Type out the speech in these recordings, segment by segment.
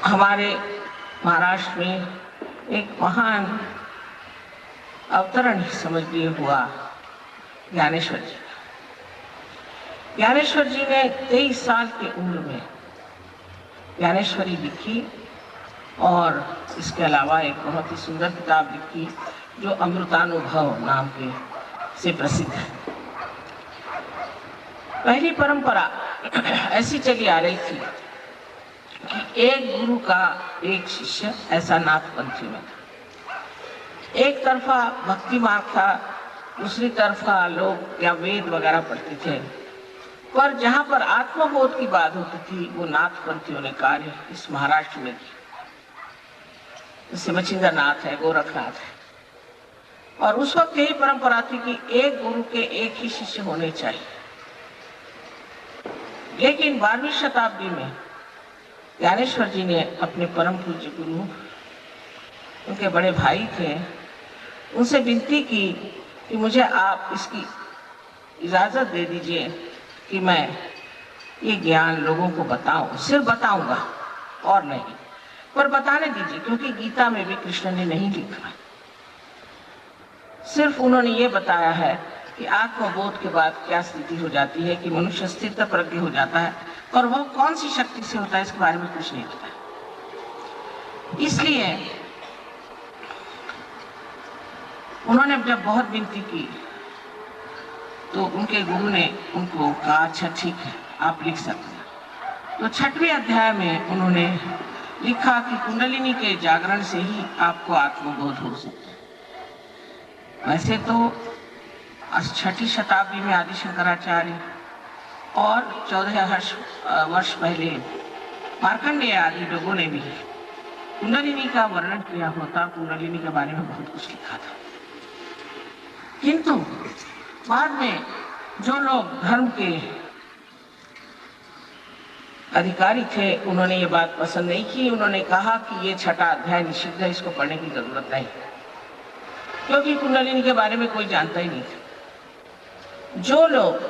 हमारे महाराष्ट्र में एक महान अवतरण समझ लिए हुआ ज्ञानेश्वर जी। ज्ञानेश्वर जी ने 23 साल की उम्र में ज्ञानेश्वरी लिखी और इसके अलावा एक बहुत ही सुंदर किताब लिखी जो अमृतानुभव नाम के से प्रसिद्ध है। पहली परंपरा ऐसी चली आ रही थी कि एक गुरु का एक शिष्य, ऐसा नाथपंथी में था। एक तरफा भक्ति मार्ग था, दूसरी तरफा लोग या वेद वगैरह पढ़ते थे, पर जहां पर आत्मबोध की बात होती थी वो नाथपंथियों ने कार्य इस महाराष्ट्र में किया। जैसे मचिंद्र नाथ है, गोरखनाथ है, और उस वक्त यही परंपरा थी कि एक गुरु के एक ही शिष्य होने चाहिए। लेकिन 12वीं शताब्दी में ज्ञानेश्वर जी ने अपने परम पूज्य गुरु, उनके बड़े भाई थे, उनसे विनती की कि मुझे आप इसकी इजाजत दे दीजिए कि मैं ये ज्ञान लोगों को बताऊं। सिर्फ बताऊंगा और नहीं, पर बताने दीजिए, क्योंकि गीता में भी कृष्ण ने नहीं लिखा। सिर्फ उन्होंने ये बताया है कि आत्मबोध के बाद क्या स्थिति हो जाती है, कि मनुष्य स्थिर प्रज्ञ हो जाता है, और वह कौन सी शक्ति से होता है इसके बारे में कुछ नहीं पता। इसलिए उन्होंने जब बहुत विनती की तो उनके गुरु ने उनको कहा, अच्छा ठीक है, आप लिख सकते हैं। तो 6वें अध्याय में उन्होंने लिखा कि कुंडलिनी के जागरण से ही आपको आत्मबोध हो सकता है। वैसे तो 6ठी शताब्दी में आदि शंकराचार्य और 14 वर्ष पहले मार्कंडेय आदि लोगों ने भी कुंडलिनी का वर्णन किया होता, कुंडलिनी के बारे में बहुत कुछ लिखा था। किंतु बाद में जो लोग धर्म के अधिकारी थे उन्होंने ये बात पसंद नहीं की। उन्होंने कहा कि ये 6ठा अध्याय निषिद्ध है, इसको पढ़ने की जरूरत नहीं, क्योंकि कुंडलिनी के बारे में कोई जानता ही नहीं था। जो लोग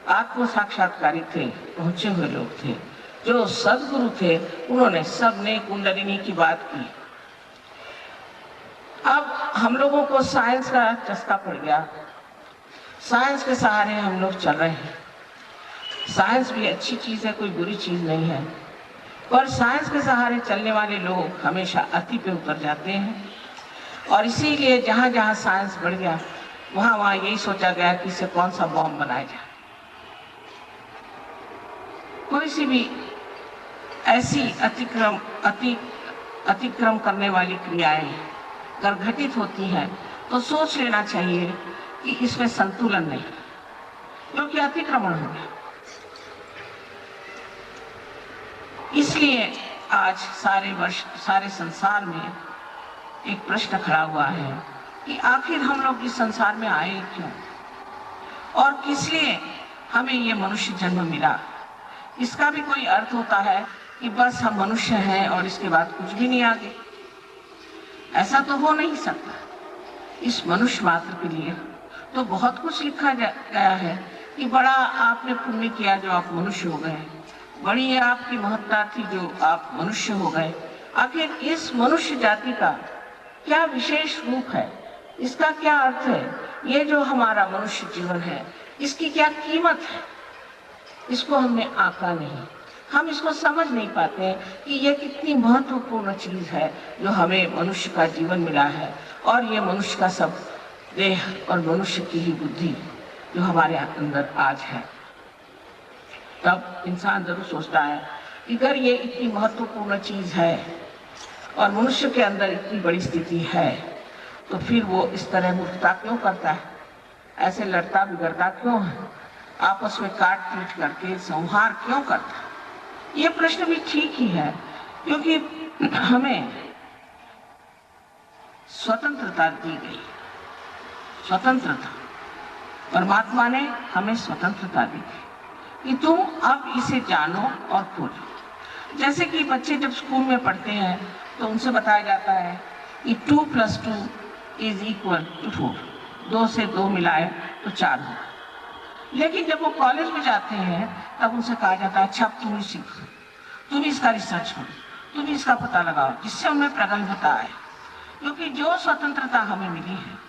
आत्म साक्षात्कारी थे, पहुंचे हुए लोग थे, जो सदगुरु थे, उन्होंने सबने कुंडलिनी की बात की। अब हम लोगों को साइंस का चस्का पड़ गया, साइंस के सहारे हम लोग चल रहे हैं। साइंस भी अच्छी चीज है, कोई बुरी चीज नहीं है, पर साइंस के सहारे चलने वाले लोग हमेशा अति पे उतर जाते हैं, और इसीलिए जहां जहां साइंस बढ़ गया वहां वहां यही सोचा गया कि इससे कौन सा बॉम्ब बनाया जाए। कोई सी भी ऐसी अतिक्रम करने वाली क्रियाएं अगर घटित होती हैं तो सोच लेना चाहिए कि इसमें संतुलन नहीं, क्योंकि अतिक्रमण हो गया। इसलिए आज सारे संसार में एक प्रश्न खड़ा हुआ है कि आखिर हम लोग इस संसार में आए क्यों, और किस लिए हमें ये मनुष्य जन्म मिला। इसका भी कोई अर्थ होता है कि बस हम मनुष्य हैं और इसके बाद कुछ भी नहीं आगे। ऐसा तो हो नहीं सकता। इस मनुष्य मात्र के लिए तो बहुत कुछ लिखा गया है कि बड़ा आपने पुण्य किया जो आप मनुष्य हो गए, बड़ी आपकी महत्ता थी जो आप मनुष्य हो गए। आखिर इस मनुष्य जाति का क्या विशेष रूप है, इसका क्या अर्थ है, ये जो हमारा मनुष्य जीवन है इसकी क्या कीमत है, इसको हमने आंका नहीं। हम इसको समझ नहीं पाते कि ये कितनी महत्वपूर्ण चीज है जो हमें मनुष्य का जीवन मिला है, और ये मनुष्य का सब देह और मनुष्य की ही बुद्धि जो हमारे अंदर आज है। तब इंसान जरूर सोचता है कि अगर ये इतनी महत्वपूर्ण चीज है और मनुष्य के अंदर इतनी बड़ी स्थिति है, तो फिर वो इस तरह मूर्खता क्यों करता है, ऐसे लड़ता बिगड़ता क्यों है, आपस में काट पीट करके संहार क्यों करता है। ये प्रश्न भी ठीक ही है, क्योंकि हमें स्वतंत्रता दी गई। स्वतंत्रता, परमात्मा ने हमें स्वतंत्रता दी कि तुम अब इसे जानो और खोजो। जैसे कि बच्चे जब स्कूल में पढ़ते हैं तो उनसे बताया जाता है कि 2 + 2 = 4, 2 से 2 मिलाए तो 4 होगा। लेकिन जब वो कॉलेज में जाते हैं तब उनसे कहा जाता है अच्छा अब तुम ही सीखो, तुम इसका रिसर्च करो, तुम इसका पता लगाओ, जिससे हमें प्रगल्भता आए। क्योंकि जो स्वतंत्रता हमें मिली है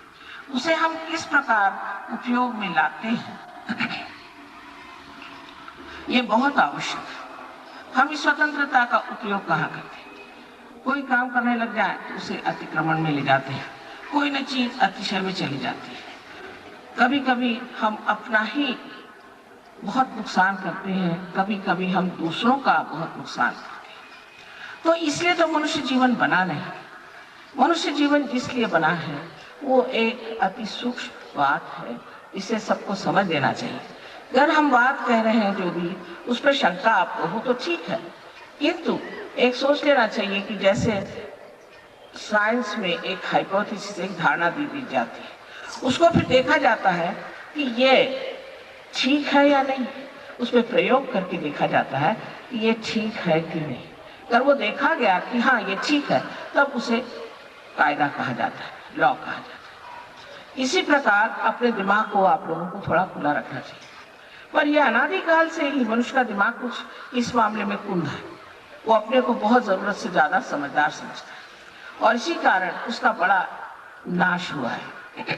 उसे हम किस प्रकार उपयोग में लाते हैं ये बहुत आवश्यक है। हम इस स्वतंत्रता का उपयोग कहाँ करते हैं? कोई काम करने लग जाए तो उसे अतिक्रमण में ले जाते हैं, कोई न चीज अतिशय में चली जाती है। कभी कभी हम अपना ही बहुत नुकसान करते हैं, कभी कभी हम दूसरों का बहुत नुकसान करते हैं। तो इसलिए तो मनुष्य जीवन बना नहीं। मनुष्य जीवन इसलिए बना है, वो एक अति सूक्ष्म बात है, इसे सबको समझ लेना चाहिए। अगर हम बात कह रहे हैं जो भी, उस पर शंका आपको हो तो ठीक है, किंतु एक सोच लेना चाहिए कि जैसे साइंस में एक हाइपोथेसिस, एक धारणा दी जाती है, उसको फिर देखा जाता है कि ये ठीक है या नहीं, उसमें प्रयोग करके देखा जाता है कि ये ठीक है कि नहीं। अगर वो देखा गया कि हाँ ये ठीक है, तब उसे कायदा कहा जाता है, लॉ कहा जाता है। इसी प्रकार अपने दिमाग को आप लोगों को थोड़ा खुला रखना चाहिए। पर यह अनादिकाल से ही मनुष्य का दिमाग कुछ इस मामले में कुंद है, वो अपने को बहुत जरूरत से ज्यादा समझदार समझता है और इसी कारण उसका बड़ा नाश हुआ है।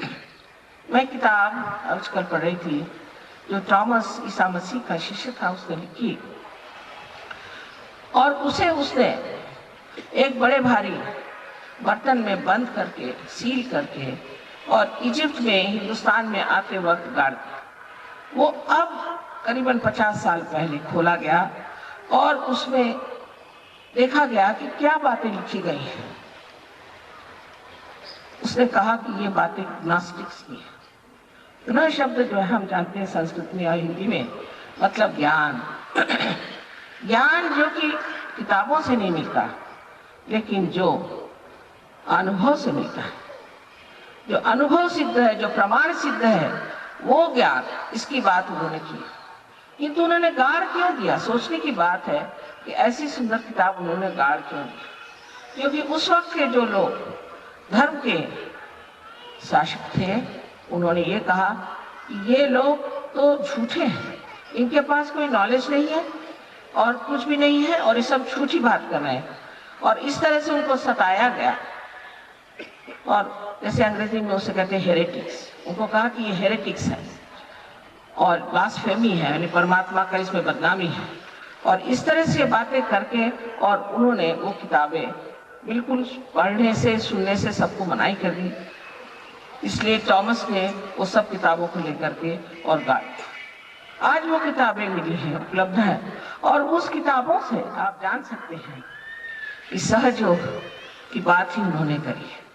मैं किताब आजकल पढ़ रही थी जो थॉमस ईसा मसीह का शिष्य था, उसने लिखी, और उसे उसने एक बड़े भारी बर्तन में बंद करके, सील करके, और इजिप्ट में, हिंदुस्तान में आते वक्त गाड़ दिया। वो अब करीबन 50 साल पहले खोला गया और उसमें देखा गया कि क्या बातें लिखी गई हैं। उसने कहा कि ये बातें ग्नोस्टिक्स की है। ग्नो शब्द जो है हम जानते हैं संस्कृत में और हिंदी में, मतलब ज्ञान। ज्ञान जो कि किताबों से नहीं मिलता, लेकिन जो अनुभव से मिलता है, जो अनुभव सिद्ध है, जो प्रमाण सिद्ध है, वो ज्ञान, इसकी बात उन्होंने की। किंतु उन्होंने गाड़ क्यों दिया? सोचने की बात है कि ऐसी सुंदर किताब उन्होंने गाड़ क्यों दी? क्योंकि उस वक्त के जो लोग धर्म के शासक थे, उन्होंने ये कहा कि ये लोग तो झूठे हैं, इनके पास कोई नॉलेज नहीं है और कुछ भी नहीं है, और ये सब झूठी बात कर रहे हैं। और इस तरह से उनको सताया गया, और जैसे अंग्रेजी में उसे कहते हैं हेरेटिक्स। उनको कहा कि ये हेरेटिक्स है और ब्लास्फेमी है, यानी परमात्मा का इसमें बदनामी है, और इस तरह से बातें करके, और उन्होंने वो किताबें बिल्कुल पढ़ने से, सुनने से सबको मनाही कर दी। इसलिए थॉमस ने वो सब किताबों को लेकर के और गाड़ दिया। आज वो किताबें मिली हैं, उपलब्ध है, और उस किताबों से आप जान सकते हैं कि सहयोग की बात ही उन्होंने करी है।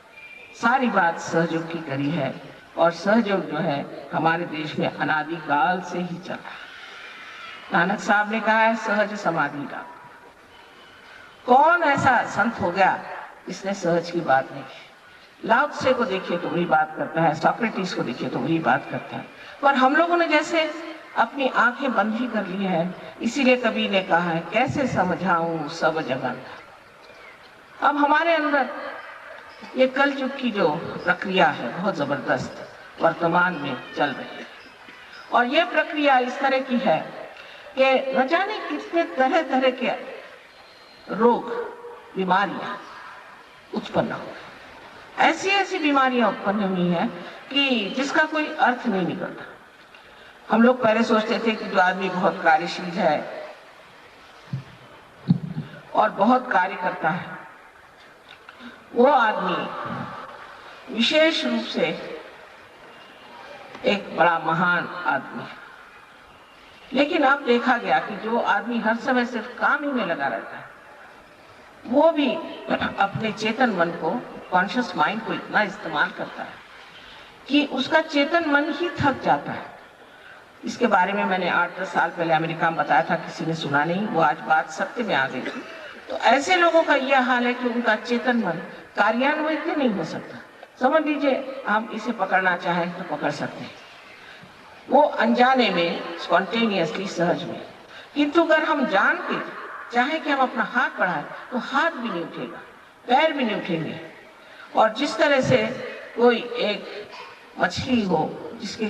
सारी बात सहयोग की करी है, और सहयोग जो है हमारे देश में अनादिकाल से ही चला है। नानक साहब ने कहा है सहज समाधि का। कौन ऐसा संत हो गया इसने सहज की बात नहीं की? लाओ त्से को देखिए तो वही बात करता है, सोक्रेटिस को देखिए तो वही बात करता है, पर हम लोगों ने जैसे अपनी आंखें बंद ही कर ली है। इसीलिए कबीर ने कहा है, कैसे समझाऊं सब जगन। अब हमारे अंदर ये कल युग की जो प्रक्रिया है बहुत जबरदस्त वर्तमान में चल रही है, और ये प्रक्रिया इस तरह की है कि न जाने कितने तरह तरह के रोग, बीमारियां उत्पन्न हो गई। ऐसी ऐसी बीमारियां उत्पन्न हुई हैं कि जिसका कोई अर्थ नहीं निकलता। हम लोग पहले सोचते थे कि जो आदमी बहुत कार्यशील है और बहुत कार्य करता है, वो आदमी विशेष रूप से एक बड़ा महान आदमी है। लेकिन अब देखा गया कि जो आदमी हर समय सिर्फ काम ही में लगा रहता है, वो भी अपने चेतन मन को, कॉन्शियस माइंड को इतना इस्तेमाल करता है कि उसका चेतन मन ही थक जाता है। इसके बारे में मैंने 8-10 साल पहले अमेरिका में बताया था, किसी ने सुना नहीं, वो आज बात सत्य में आ गई। तो ऐसे लोगों का यह हाल है कि उनका चेतन मन कार्यान्वित नहीं हो सकता। समझ लीजिए, हम इसे पकड़ना चाहें तो पकड़ सकते हैं, वो अनजाने में, स्पॉन्टेनियसली, सहज में। किंतु अगर हम जान के चाहे कि हम अपना हाथ बढ़ाएं तो हाथ भी नहीं उठेगा, पैर भी नहीं उठेंगे। और जिस तरह से कोई एक मछली हो जिसकी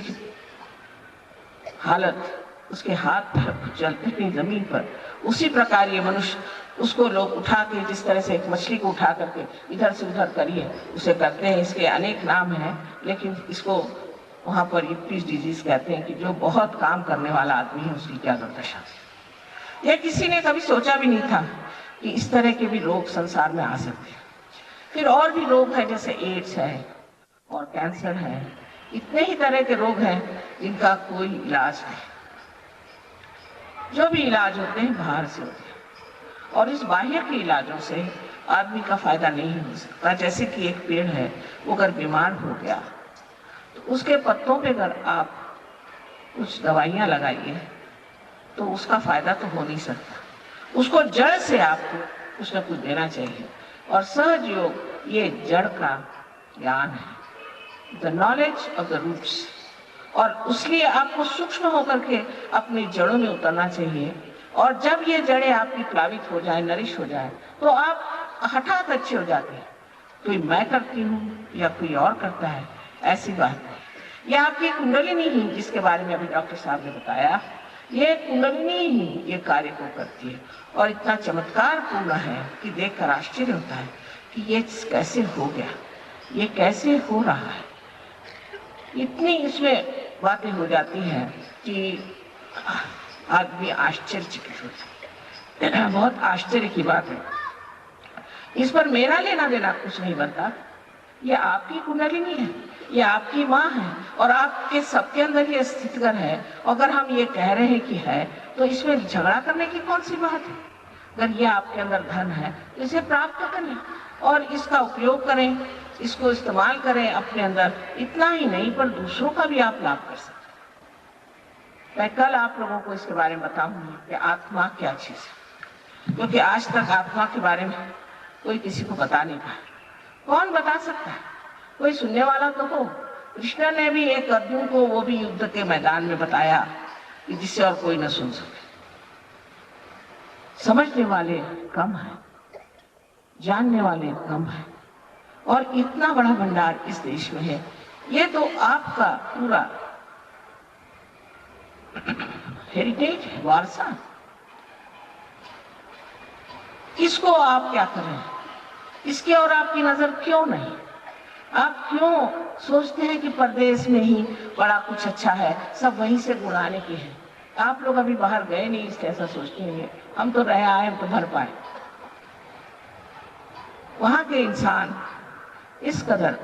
हालत उसके हाथ पैर चलते नहीं जमीन पर, उसी प्रकार ये मनुष्य, उसको लोग उठा के जिस तरह से एक मछली को उठा करके इधर से उधर करिए उसे करते हैं। इसके अनेक नाम हैं, लेकिन इसको वहाँ पर यूपीस डिजीज कहते हैं कि जो बहुत काम करने वाला आदमी है उसकी क्या दुर्दशा। यह किसी ने कभी सोचा भी नहीं था कि इस तरह के भी रोग संसार में आ सकते हैं। फिर और भी रोग हैं, जैसे एड्स है और कैंसर है, इतने ही तरह के रोग हैं जिनका कोई इलाज नहीं। जो भी इलाज होते हैं बाहर से होते हैं, और इस बाह्य के इलाजों से आदमी का फायदा नहीं हो सकता। जैसे कि एक पेड़ है, वो अगर बीमार हो गया तो उसके पत्तों पे अगर आप कुछ दवाइयाँ लगाइए तो उसका फायदा तो हो नहीं सकता। उसको जड़ से आपको कुछ न कुछ देना चाहिए, और सहज योग ये जड़ का ज्ञान है, the knowledge of the roots. और उसलिए आपको सूक्ष्म होकर के अपनी जड़ों में उतरना चाहिए, और जब ये जड़ें आपकी प्लावित हो जाए, नरिश हो जाए, तो आप हठात अच्छे हो जाते हैं। कोई मैं करती हूँ या कोई और करता है, ऐसी बात नहीं। ये आपकी कुंडलिनी ही, जिसके बारे में अभी डॉक्टर साहब ने बताया, ये कुंडलिनी ही ये कार्य को करती है, और इतना चमत्कार पूर्ण है कि देखकर आश्चर्य होता है कि ये कैसे हो गया, ये कैसे हो रहा है। इतनी इसमें बातें हो जाती हैं कि आदमी आश्चर्यचकित होता है। बहुत आश्चर्य की बात है। इस पर मेरा लेना देना कुछ नहीं बनता। ये आपकी कुंडलिनी है, ये आपकी माँ है, और आपके सबके अंदर ये स्थितिगर है। अगर हम ये कह रहे हैं कि है, तो इसमें झगड़ा करने की कौन सी बात है। अगर ये आपके अंदर धन है, इसे प्राप्त करें और इसका उपयोग करें, इसको इस्तेमाल करें अपने अंदर। इतना ही नहीं, पर दूसरों का भी आप लाभ कर सकते हैं। मैं कल आप लोगों को इसके बारे में बताऊंगी कि आत्मा क्या चीज है, क्योंकि आज तक आत्मा के बारे में कोई किसी को बता नहीं पाया। कौन बता सकता है? कोई सुनने वाला तो हो। कृष्ण ने भी एक अर्जुन को, वो भी युद्ध के मैदान में बताया कि जिससे और कोई न सुन सके। समझने वाले कम है, जानने वाले कम है, और इतना बड़ा भंडार इस देश में है। ये तो आपका पूरा हेरिटेज है, वारसा। इसको आप क्या करें? इसकी और आपकी नजर क्यों नहीं? आप क्यों सोचते हैं कि परदेश में ही बड़ा कुछ अच्छा है, सब वहीं से गुणाने की है? आप लोग अभी बाहर गए नहीं, इसलिए ऐसा सोचते हैं। हम तो रह आए, हम तो भर पाए। वहां के इंसान इस कदर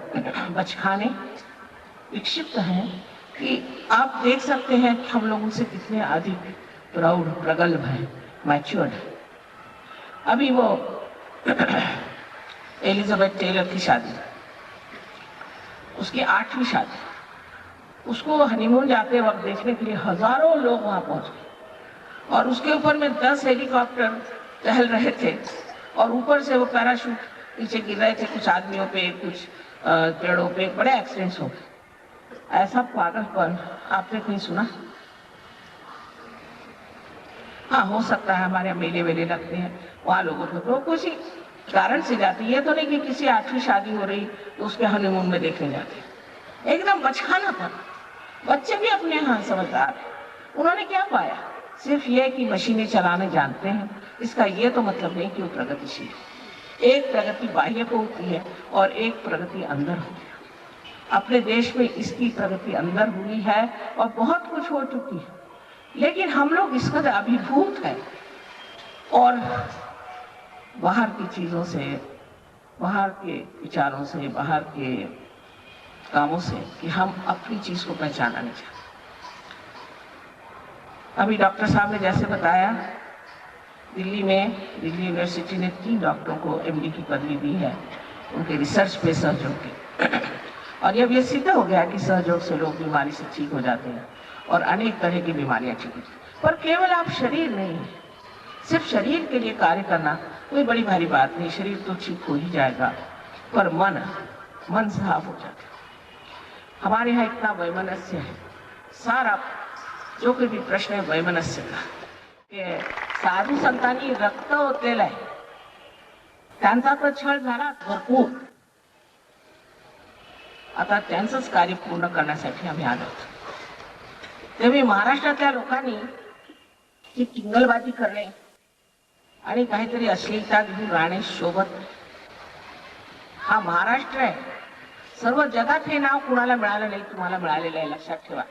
बचकाने विक्षिप्त हैं कि आप देख सकते हैं कि हम लोग उनसे कितने अधिक प्रौढ़, प्रगल्भ हैं, मैच्योर्ड। अभी वो एलिजाबेथ टेलर की शादी, उसकी 8वीं शादी, उसको हनीमून जाते वक्त देखने के लिए हजारों लोग वहां पहुंच गए, और उसके ऊपर में 10 हेलीकॉप्टर टहल रहे थे, और ऊपर से वो पैराशूट नीचे गिर रहे थे। कुछ आदमियों पे, कुछ पेड़ों पे, बड़े एक्सीडेंट्स हो गए। ऐसा पागलपन आपने कहीं सुना? हाँ, हो सकता है हमारे मेले वेले लगते हैं, वहाँ लोगों को तो कुछ कारण से जाती है। तो नहीं कि किसी 8वीं शादी हो रही तो उसके हनीमून में देखने जाते। एकदम बचकाना था। बच्चे भी अपने यहाँ समझदार हैं। उन्होंने क्या पाया? सिर्फ ये कि मशीनें चलाने जानते हैं। इसका ये तो मतलब नहीं कि वो प्रगतिशील है। एक प्रगति बाह्य को होती है और एक प्रगति अंदर होती है। अपने देश में इसकी प्रगति अंदर हुई है और बहुत कुछ हो चुकी है, लेकिन हम लोग इस कदर अभिभूत हैं और बाहर की चीजों से, बाहर के विचारों से, बाहर के कामों से, कि हम अपनी चीज को पहचाना नहीं चाहते। अभी डॉक्टर साहब ने जैसे बताया, दिल्ली में, दिल्ली यूनिवर्सिटी ने 3 डॉक्टरों को एमडी की पदवी दी है उनके रिसर्च पे, सहयोग के। और अब ये सिद्ध हो गया कि सहयोग से लोग बीमारी से ठीक हो जाते हैं और अनेक तरह की बीमारियां ठीक होती हैं। पर केवल आप शरीर नहीं, सिर्फ शरीर के लिए कार्य करना कोई बड़ी भारी बात नहीं। शरीर तो ठीक हो ही जाएगा, पर मन साफ हो जाता है। हमारे यहाँ इतना वैमनस्य है, सारा जो कोई भी प्रश्न है वैमनस्य का, साधू संतांनी रक्त ओतलेलं आहे, त्यांचा तर छळ झाला भरपूर। आता त्यांचंच कार्य पूर्ण करण्यासाठी आम्ही आलो आहोत। तेव्हा महाराष्ट्रातल्या लोकांनी ती टिंगलबाजी करणे आणि काहीतरी अश्लीलता घेऊन राहणे शोभत नाही. हा महाराष्ट्र आहे. सर्व जगात हे नाव कुणाला मिळालं नाही, तुम्हाला मिळालेलं आहे, लक्षात ठेवा.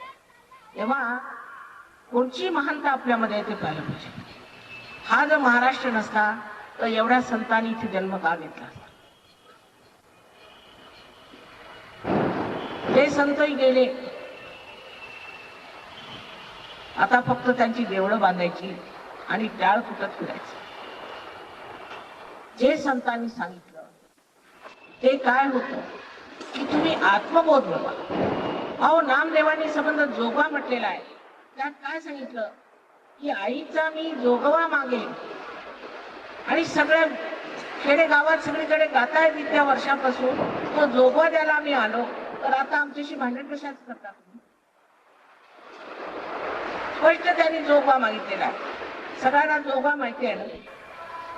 तेव्हा कोणची महानता आपल्यामध्ये आहे ते पाहिलं पाहिजे. हा जर महाराष्ट्र नसता तर एवढ्या संतांनी इथे जन्म का घेतला असता? ते संतही गेले, आता फक्त त्यांची देवळं बांधायची आणि टाळ तुटत फिरायचं. जे संतांनी सांगितलं ते काय होतं की तुम्ही आत्मबोध मिळवा. अहो, नामदेवांनी संबंध जोगवा म्हटलेला आहे. त्यात काय सांगितलं की आईचा मी जोगवा मागे, आणि सगळ्या खेडेगावात सगळीकडे गातायत इतक्या वर्षापासून तो जोगवा द्यायला मी आलो, तर आता आमच्याशी भांडण कशाच करता तुम्ही? स्पष्ट त्यांनी जोगवा मागितलेला आहे. सगळ्यांना जोगवा माहिती आहे ना?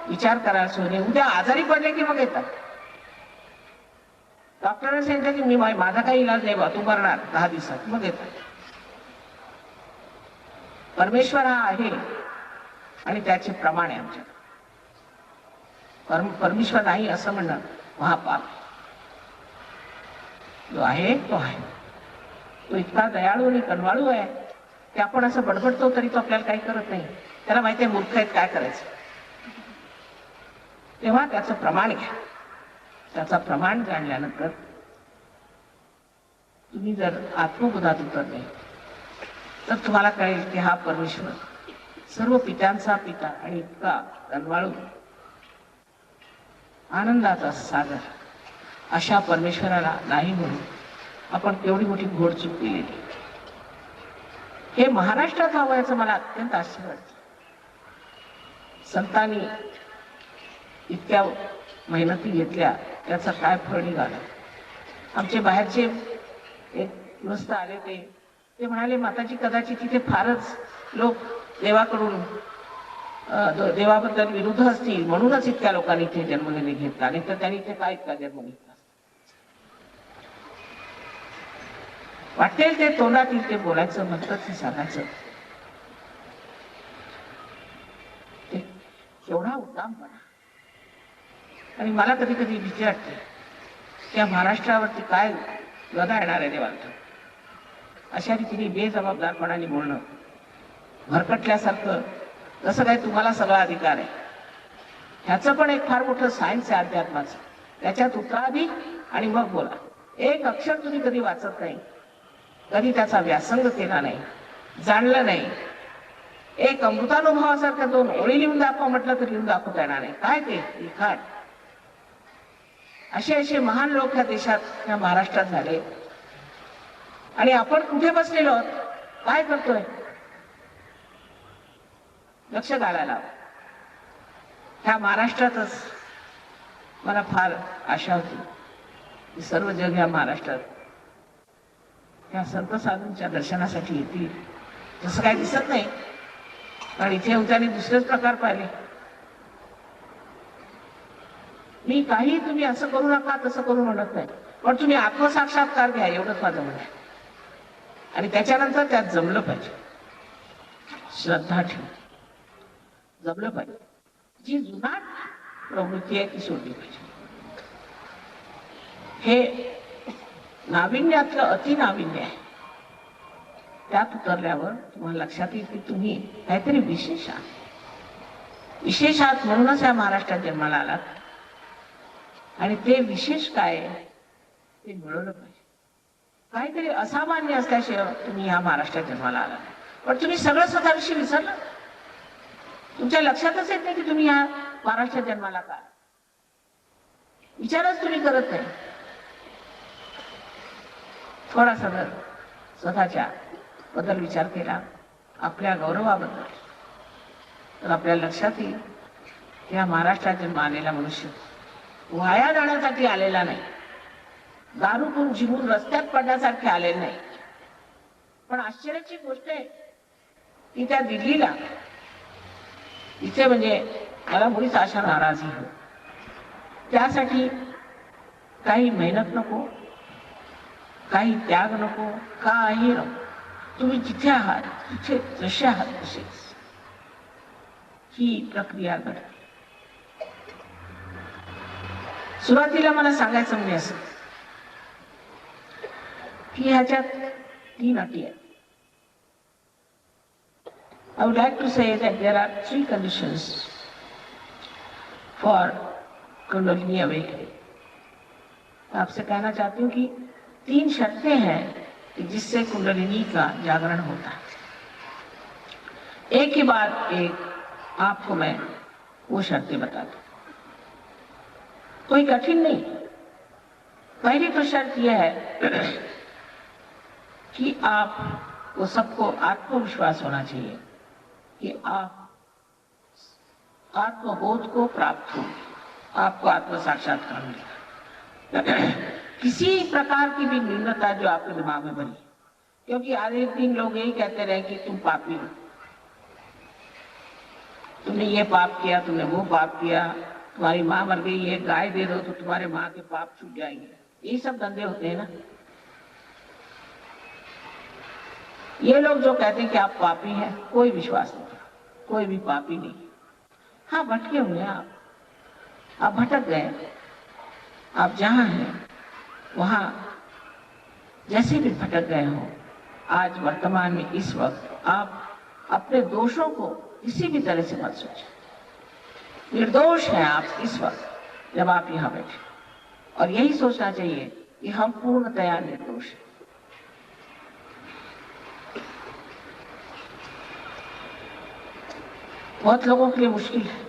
विचार करा सोने, उद्या आजारी पडले की मग येतात. डॉक्टरांनी सांगितलं की मी माझा काही इलाज नाही बा, तू करणार 10 दिवसात, मग येतात. परमेश्वर हा आहे आणि त्याचे प्रमाण आहे आमच्या. परमेश्वर नाही असं म्हणणं महापाप. जो आहे तो आहे. तो इतका दयाळू आणि कनवाळू आहे की आपण असं बडबडतो तरी तो आपल्याला काही करत नाही. त्याला माहिती आहे मूर्ख आहेत, काय करायचं. तेव्हा त्याचं प्रमाण घ्या. त्याचा प्रमाण जाणल्यानंतर तुम्ही जर आत्मबोधात उतरले तर तुम्हाला कळेल की हा परमेश्वर सर्व पित्यांचा पिता आणि इतका कनवाळू आनंदाचा सागर, अशा परमेश्वराला नाही म्हणून आपण केवढी मोठी घोडचूक केलेली. हे महाराष्ट्रात हवं याचं मला अत्यंत आश्चर्य वाटतं. संतांनी इतक्या मेहनती घेतल्या, त्याचं काय फळ निघालं. आमचे बाहेरचे एक ग्रस्त आले, ते म्हणाले माताजी कदाचित तिथे फारच लोक देवाकडून देवाबद्दल विरुद्ध असतील म्हणूनच इतक्या लोकांनी इथे जन्म घेतला, नाही तर त्यांनी इथे काय इतका जन्म घेतला. वाटेल ते तोंडातील ते बोलायचं, म्हणतात ते सांगायचं. ते केवढा उद्दामपणा. आणि मला कधी कधी भीती वाटते त्या महाराष्ट्रावरती काय गदा येणार आहे देवाला. अशा रीतीने बेजबाबदारपणाने बोलणं, भरकटल्यासारखं, जसं काही तुम्हाला सगळा अधिकार आहे. ह्याचं पण एक फार मोठं सायन्स आहे अध्यात्माचं. त्याच्यात उतरा आधी आणि मग बोला. एक अक्षर तुम्ही कधी वाचत नाही, कधी त्याचा व्यासंग केला नाही, जाणलं नाही. एक अमृतानुभवासारख्या 2 ओळी लिहून दाखवा म्हटलं तर लिहून दाखवता येणार नाही. काय ते लिखाण. असे महान लोक ह्या देशात, ह्या महाराष्ट्रात झाले. आणि आपण कुठे बसलेलो आहोत, काय करतोय, लक्ष घालायला. ह्या महाराष्ट्रातच मला फार आशा होती की सर्व जग ह्या महाराष्ट्रात ह्या संत साधूंच्या दर्शनासाठी येतील. तसं काही दिसत नाही, कारण इथे येऊन दुसरेच प्रकार पाहिले. मी काही तुम्ही असं करू नका तसं करू म्हणत नाही, पण तुम्ही आत्मसाक्षात्कार घ्या, एवढंच माझं म्हणणं आहे. आणि त्याच्यानंतर त्यात जमलं पाहिजे, श्रद्धा ठेव, जमलं पाहिजे. जी जुनाट प्रवृत्ती आहे ती सोडली पाहिजे. हे नाविन्यातलं अतिनाविन्य आहे. त्यात उतरल्यावर तुम्हाला लक्षात येईल की तुम्ही काहीतरी विशेष आहात. विशेष आहात म्हणूनच या महाराष्ट्रात जन्माला आलात. आणि ते विशेष काय ते मिळवलं पाहिजे. काहीतरी असामान्य असल्याशिवाय तुम्ही ह्या महाराष्ट्रात जन्माला आला. पण तुम्ही सगळं स्वतःविषयी विसरलं. तुमच्या लक्षातच येत नाही की तुम्ही ह्या महाराष्ट्रात जन्माला का. विचारच तुम्ही करत नाही. थोडासा जर स्वतःच्या बद्दल विचार केला, आपल्या गौरवाबद्दल, तर आपल्याला लक्षात येईल की हा महाराष्ट्रात जन्म आलेला मनुष्य वाया जाण्यासाठी आलेला नाही, दारू पिऊन जिमून रस्त्यात पडण्यासारखे आलेले नाही. पण आश्चर्याची गोष्ट आहे की त्या दिल्लीला, इथे म्हणजे मला मुळीच अशा नाराजी हो, त्यासाठी काही मेहनत नको, काही त्याग नको, काही नको. तुम्ही जिथे आहात तिथे जसे आहात तसेच ही प्रक्रिया घडते. सुरुवातीला मला सांगायचं म्हणजे असं की ह्याच्यात 3 अटी आहेत. I would like to say that there are 3 conditions for kundalini awakening. आपसे कहना चाहती हूँ कि 3 शर्तें हैं कि जिससे कुंडलिनी का जागरण होता है. एक के बाद एक आपको मैं वो शर्तें बता दूं. कोई कठिन नहीं. पहली तो शर्त यह है कि आपको सबको आत्मविश्वास होना चाहिए कि आप आत्मबोध को प्राप्त हो, आपको आत्म साक्षात्कार मिलेगा. किसी प्रकार की भी न्यूनता जो आपके दिमाग में बनी, क्योंकि आधे दिन लोग यही कहते रहे कि तुम पापी हो, तुमने ये पाप किया, तुमने वो पाप किया, तुम्हारी माँ मर गई, ये गाय दे दो तो तुम्हारे माँ के पाप छूट जाएंगे. यही सब धंधे होते हैं ना. ये लोग जो कहते हैं कि आप पापी हैं, कोई विश्वास नहीं, कोई भी पापी नहीं. हाँ, भटके हुए हैं आप भटक गए. आप जहां हैं वहां जैसे भी भटक गए हो, आज वर्तमान में इस वक्त आप अपने दोषों को किसी भी तरह से मत सोचें. निर्दोष हैं आप इस वक्त जब आप यहाँ बैठे, और यही सोचना चाहिए कि हम पूर्णतया निर्दोष हैं. बहुत लोगों के लिए मुश्किल है.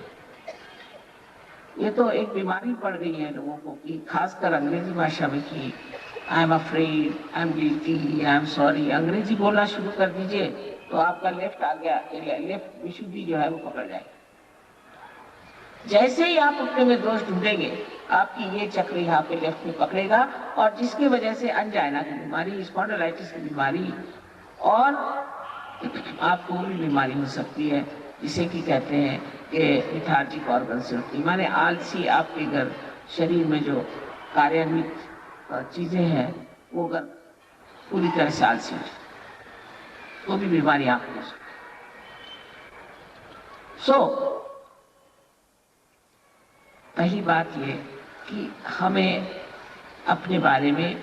ये तो एक बीमारी पड़ गई है लोगों को कि खासकर अंग्रेजी भाषा में कि I am afraid, I am guilty, I am sorry. अंग्रेजी बोलना शुरू कर दीजिए तो आपका लेफ्ट आ गया, लेफ्ट विशुद्धि जो है वो पकड़ जाएगी. जैसे ही आप अपने में दोष ढूंढेंगे, आपकी ये चक्र यहाँ पे लेफ्ट में पकड़ेगा, और जिसकी वजह से अंजाइना की बीमारी, स्पॉन्डिलाइटिस की बीमारी और आपको भी बीमारी हो सकती है जिसे कि कहते हैं कि लिथार्जिक ऑर्गन से होती है. माने आलसी आपके घर शरीर में जो कार्यान्वित चीजें हैं वो अगर पूरी तरह से आलसी है तो भी बीमारी आपको हो सकती है. पहली बात ये कि हमें अपने बारे में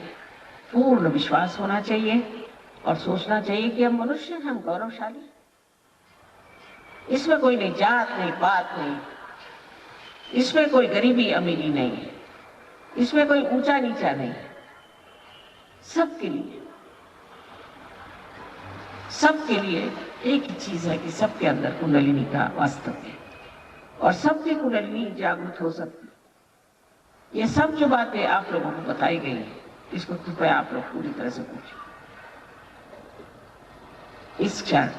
पूर्ण विश्वास होना चाहिए और सोचना चाहिए कि हम मनुष्य हैं, हम गौरवशाली. इसमें कोई नहीं जात नहीं, पात नहीं, इसमें कोई गरीबी अमीरी नहीं है, इसमें कोई ऊंचा नीचा नहीं है. सबके लिए एक ही चीज है कि सबके अंदर कुंडलिनी का वास्तव है और सबकी कुंडलिनी जागृत हो सकती है. ये सब जो बातें आप लोगों को बताई गई है, इसको कृपया आप लोग पूरी तरह से पूछें. इस क्षण,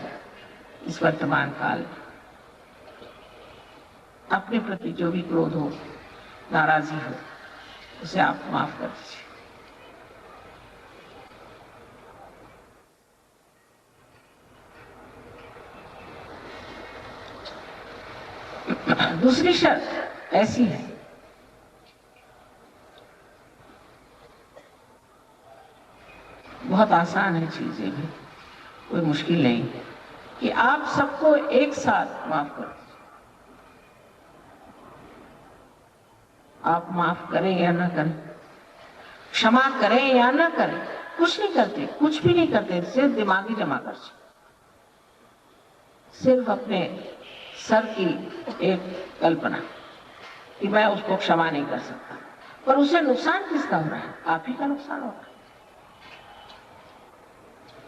इस वर्तमान काल में अपने प्रति जो भी क्रोध हो, नाराजगी हो, उसे आप माफ कर दीजिए. दूसरी शर्त ऐसी है, बहुत आसान है चीजें भी, कोई मुश्किल नहीं, कि आप सबको एक साथ माफ कर दीजिए. आप माफ करें या ना करें, क्षमा करें या ना करें, कुछ नहीं करते, कुछ भी नहीं करते, सिर्फ दिमागी जमा कर, सिर्फ अपने सर की एक कल्पना कि मैं उसको क्षमा नहीं कर सकता. पर उसे नुकसान किसका हो रहा है? आप ही का नुकसान हो रहा है.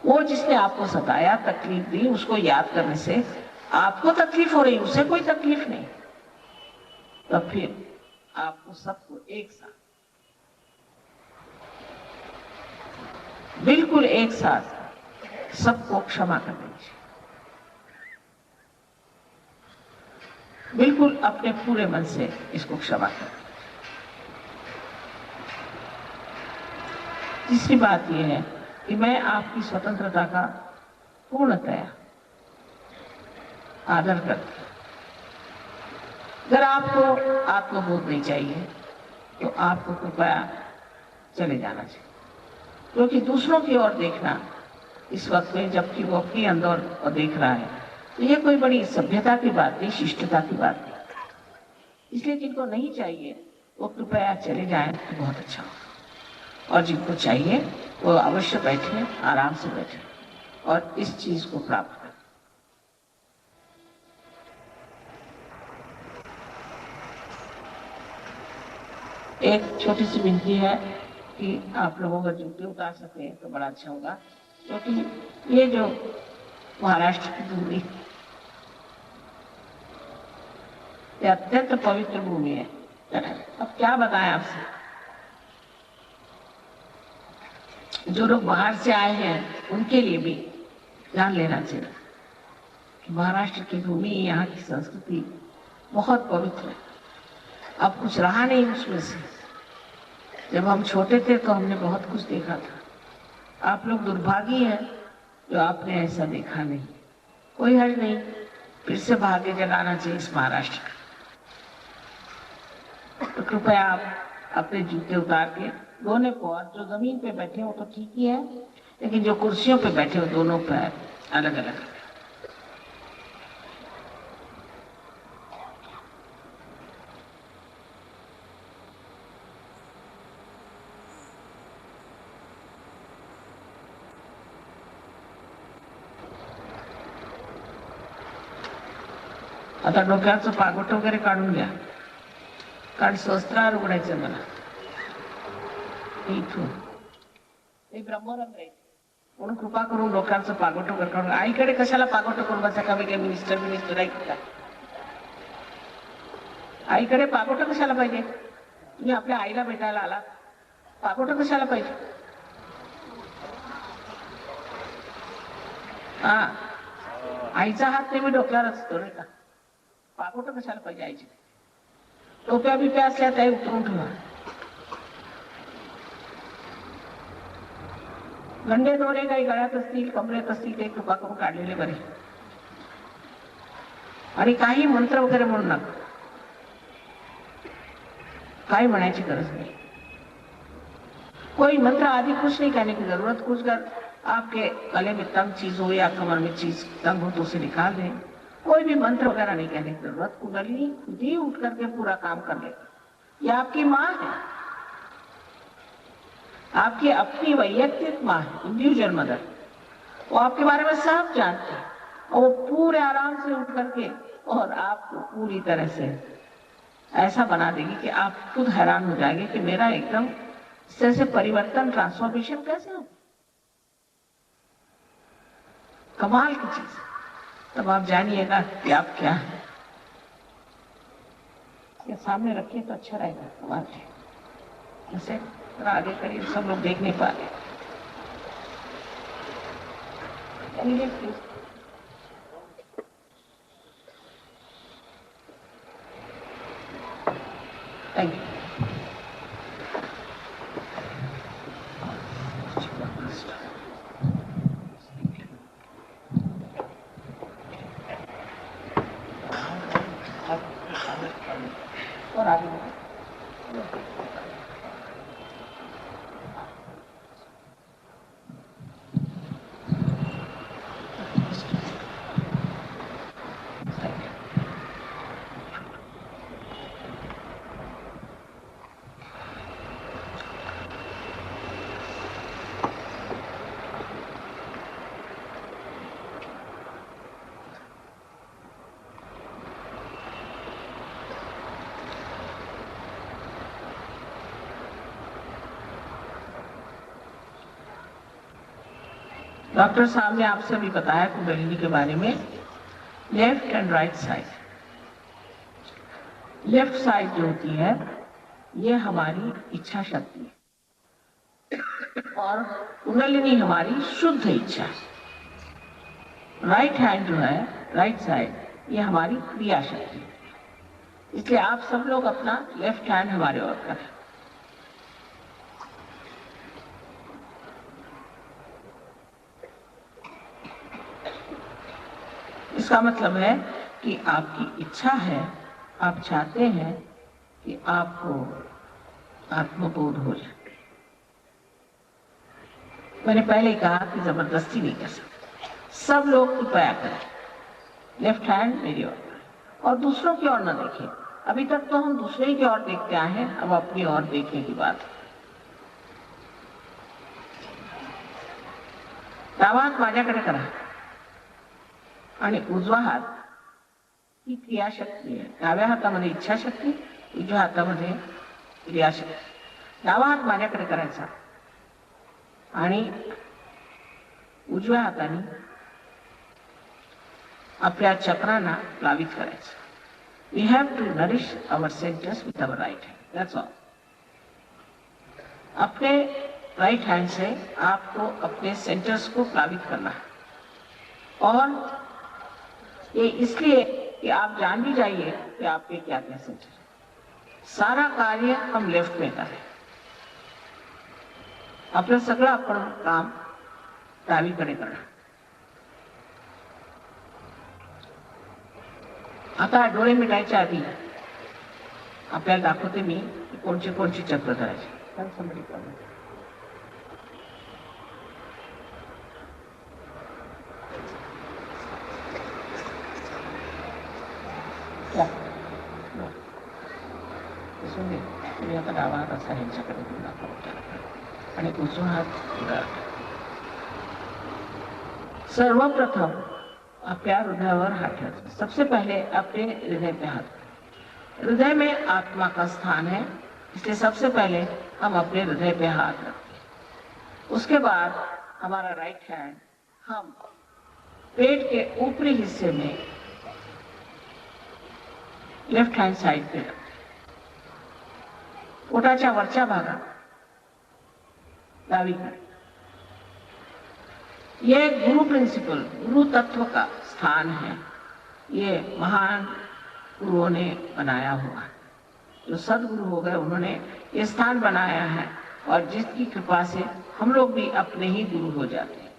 वो जिसने आपको सताया, तकलीफ दी, उसको याद करने से आपको तकलीफ हो रही, उसे कोई तकलीफ नहीं. तो फिर आपको सबको एक साथ, बिल्कुल एक साथ सबको क्षमा कर दीजिए. बिल्कुल अपने पूरे मन से इसको क्षमा कर. तीसरी बात यह है कि मैं आपकी स्वतंत्रता का पूर्णतया आदर करती हूं. अगर आपको आत्मबोध नहीं चाहिए तो आपको कृपया चले जाना चाहिए, क्योंकि दूसरों की ओर देखना इस वक्त में, जबकि वो अपनी अंदर को देख रहा है। तो ये कोई बड़ी सभ्यता की बात नहीं, शिष्टता की बात नहीं। इसलिए जिनको नहीं चाहिए वो कृपया चले जाएं तो बहुत अच्छा होगा, और जिनको चाहिए वो अवश्य बैठे, आराम से बैठे और इस चीज को प्राप्त करें। एक छोटी सी विनती है कि आप लोगों का जूते उतार सके तो बड़ा अच्छा होगा, क्योंकि ये जो महाराष्ट्र की भूमि, ये अत्यंत पवित्र भूमि है। अब क्या बताएं आपसे, जो लोग बाहर से आए हैं उनके लिए भी जान लेना चाहिए कि महाराष्ट्र की भूमि, यहाँ की संस्कृति बहुत पवित्र है। अब कुछ रहा नहीं उसमें से। जब हम छोटे थे तो हमने बहुत कुछ देखा था। आप लोग दुर्भागी हैं जो आपने ऐसा देखा नहीं। कोई हर्ज नहीं, फिर से भाग्य जगाना चाहिए इस महाराष्ट्र का। तो कृपया आप अपने जूते उतार के दोनों को, और जो जमीन पे बैठे हो तो ठीक ही है, लेकिन जो कुर्सियों पे बैठे हो दोनों पैर अलग अलग। आता डोक्याचं पागोट वगैरे काढून घ्या, कारण सहस्त्रार उघडायचं मला इथून. ते ब्रह्मरंध्र आहे म्हणून कृपा करून डोक्याचं पागोट वगैरे काढून. आईकडे कशाला पागोट करून बसा का वेगळे मिनिस्टर ऐकता. आईकडे पागोट कशाला पाहिजे. तुम्ही आपल्या आईला भेटायला आला, पागोट कशाला पाहिजे. हा, आईचा हात नेहमी डोक्यावर असतो नाही का. पागोट कशाला पाहिजे आईची. टोप्या बिप्या असल्या त्याही उतरून ठेवा. गंडे दोरे काही गळ्यात असतील, कमरेत असतील, ते कृपा करून काढलेले बरे. आणि काही मंत्र वगैरे म्हणू नका, काही म्हणायची गरज नहीं. कोई मंत्र आदि कुछ नहीं कहने की जरूरत. कुछ अगर आपके गले में तंग चीज हो या कमर में चीज तंग हो तो उसे निकाल दें. कोई भी मंत्र वगैरह नहीं कहने की जरूरत. कुंडली खुद ही उठ करके पूरा काम कर ले. ये आपकी माँ है, आपकी अपनी वैयक्तिक माँ है, इंडिविजुअल मदर. वो आपके बारे में सब जानते हैं और वो पूरे आराम से उठ करके और आपको पूरी तरह से ऐसा बना देगी कि आप खुद हैरान हो जाएंगे कि मेरा एकदम इस तरह से परिवर्तन, ट्रांसफॉर्मेशन कैसे हो. कमाल की चीज. तब आप जानिएगा कि आप क्या है. ये सामने रखिए तो अच्छा रहेगा. कमाल है. ऐसे आगे करिए, सब लोग देख नहीं पा रहे. Thank you. और आगे डॉक्टर साहब ने आपसे भी बताया कुंडलिनी के बारे में. Left and right side. Left side जो होती है ये हमारी इच्छा शक्ति है और कुंडलिनी हमारी शुद्ध इच्छा. राइट हैंड जो है, राइट साइड, ये हमारी क्रिया शक्ति है. इसलिए आप सब लोग अपना लेफ्ट हैंड हमारे ओर करें. इसका मतलब है कि आपकी इच्छा है, आप चाहते हैं कि आपको आत्मबोध हो जाए. मैंने पहले ही कहा कि जबरदस्ती नहीं कर सकते। सब लोग कृपया करें, लेफ्ट हैंड मेरी ओर और दूसरों की ओर न देखें। अभी तक तो हम दूसरे की ओर देखते आए हैं, अब अपनी ओर देखने की बात है। डावा हात माझ्याकडे करा आणि उजवा हात ही क्रियाशक्ती आहे। डाव्या हातामध्ये इच्छाशक्ती, उजव्या हातामध्ये क्रियाशक्ती। डावा हात माझ्याकडे करायचा आणि उजव्या हाताने आपल्या चक्रांना प्लावित करायचं। We have to nourish our centers with our right hand. That's all. अपने राइट हैंड से आपको अपने सेंटर्स को प्लावित करना है और ये इसलिए कि आप जान भी जाइए कि आपके क्या क्या सेंटर है। सारा कार्य हम लेफ्ट में करें, आपलं सगळं आपण काम डावीकडे करा। आता डोळे मिटायच्या आधी आपल्याला दाखवते मी कोणचे कोणचे चक्र करायचे। तुम्ही आता डावा हात असा ह्यांच्याकडे दाखवता आणि उजवा हात सर्वप्रथम अपने हृदय हाथ ठेवते। सबसे पहले अपने हृदय पे हाथ। हृदय में आत्मा का स्थान है, इसलिए सबसे पहले हम अपने हृदय पे हाथ रखते हैं। उसके बाद हमारा राइट हैंड हम पेट के ऊपरी हिस्से में लेफ्ट हैंड साइड पे रखते हैं। पोटाच्या वरच्या भागात डावीकडे। ये गुरु प्रिंसिपल, गुरु तत्व का स्थान है। ये महान गुरुओं ने बनाया हुआ है, जो सदगुरु हो गए उन्होंने ये स्थान बनाया है और जिसकी कृपा से हम लोग भी अपने ही गुरु हो जाते हैं।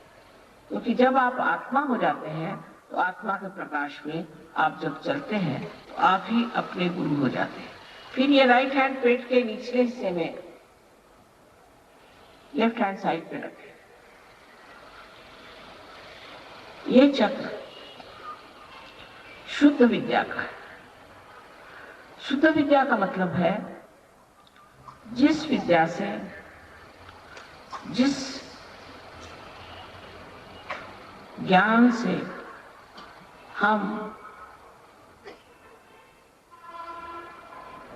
क्योंकि जब आप आत्मा हो जाते हैं तो आत्मा के प्रकाश में आप जब चलते हैं तो आप ही अपने गुरु हो जाते हैं। फिर ये राइट हैंड पेट के निचले हिस्से में लेफ्ट हैंड साइड पे रखें। ये चक्र शुद्ध विद्या का है। शुद्ध विद्या का मतलब है जिस विद्या से, जिस ज्ञान से हम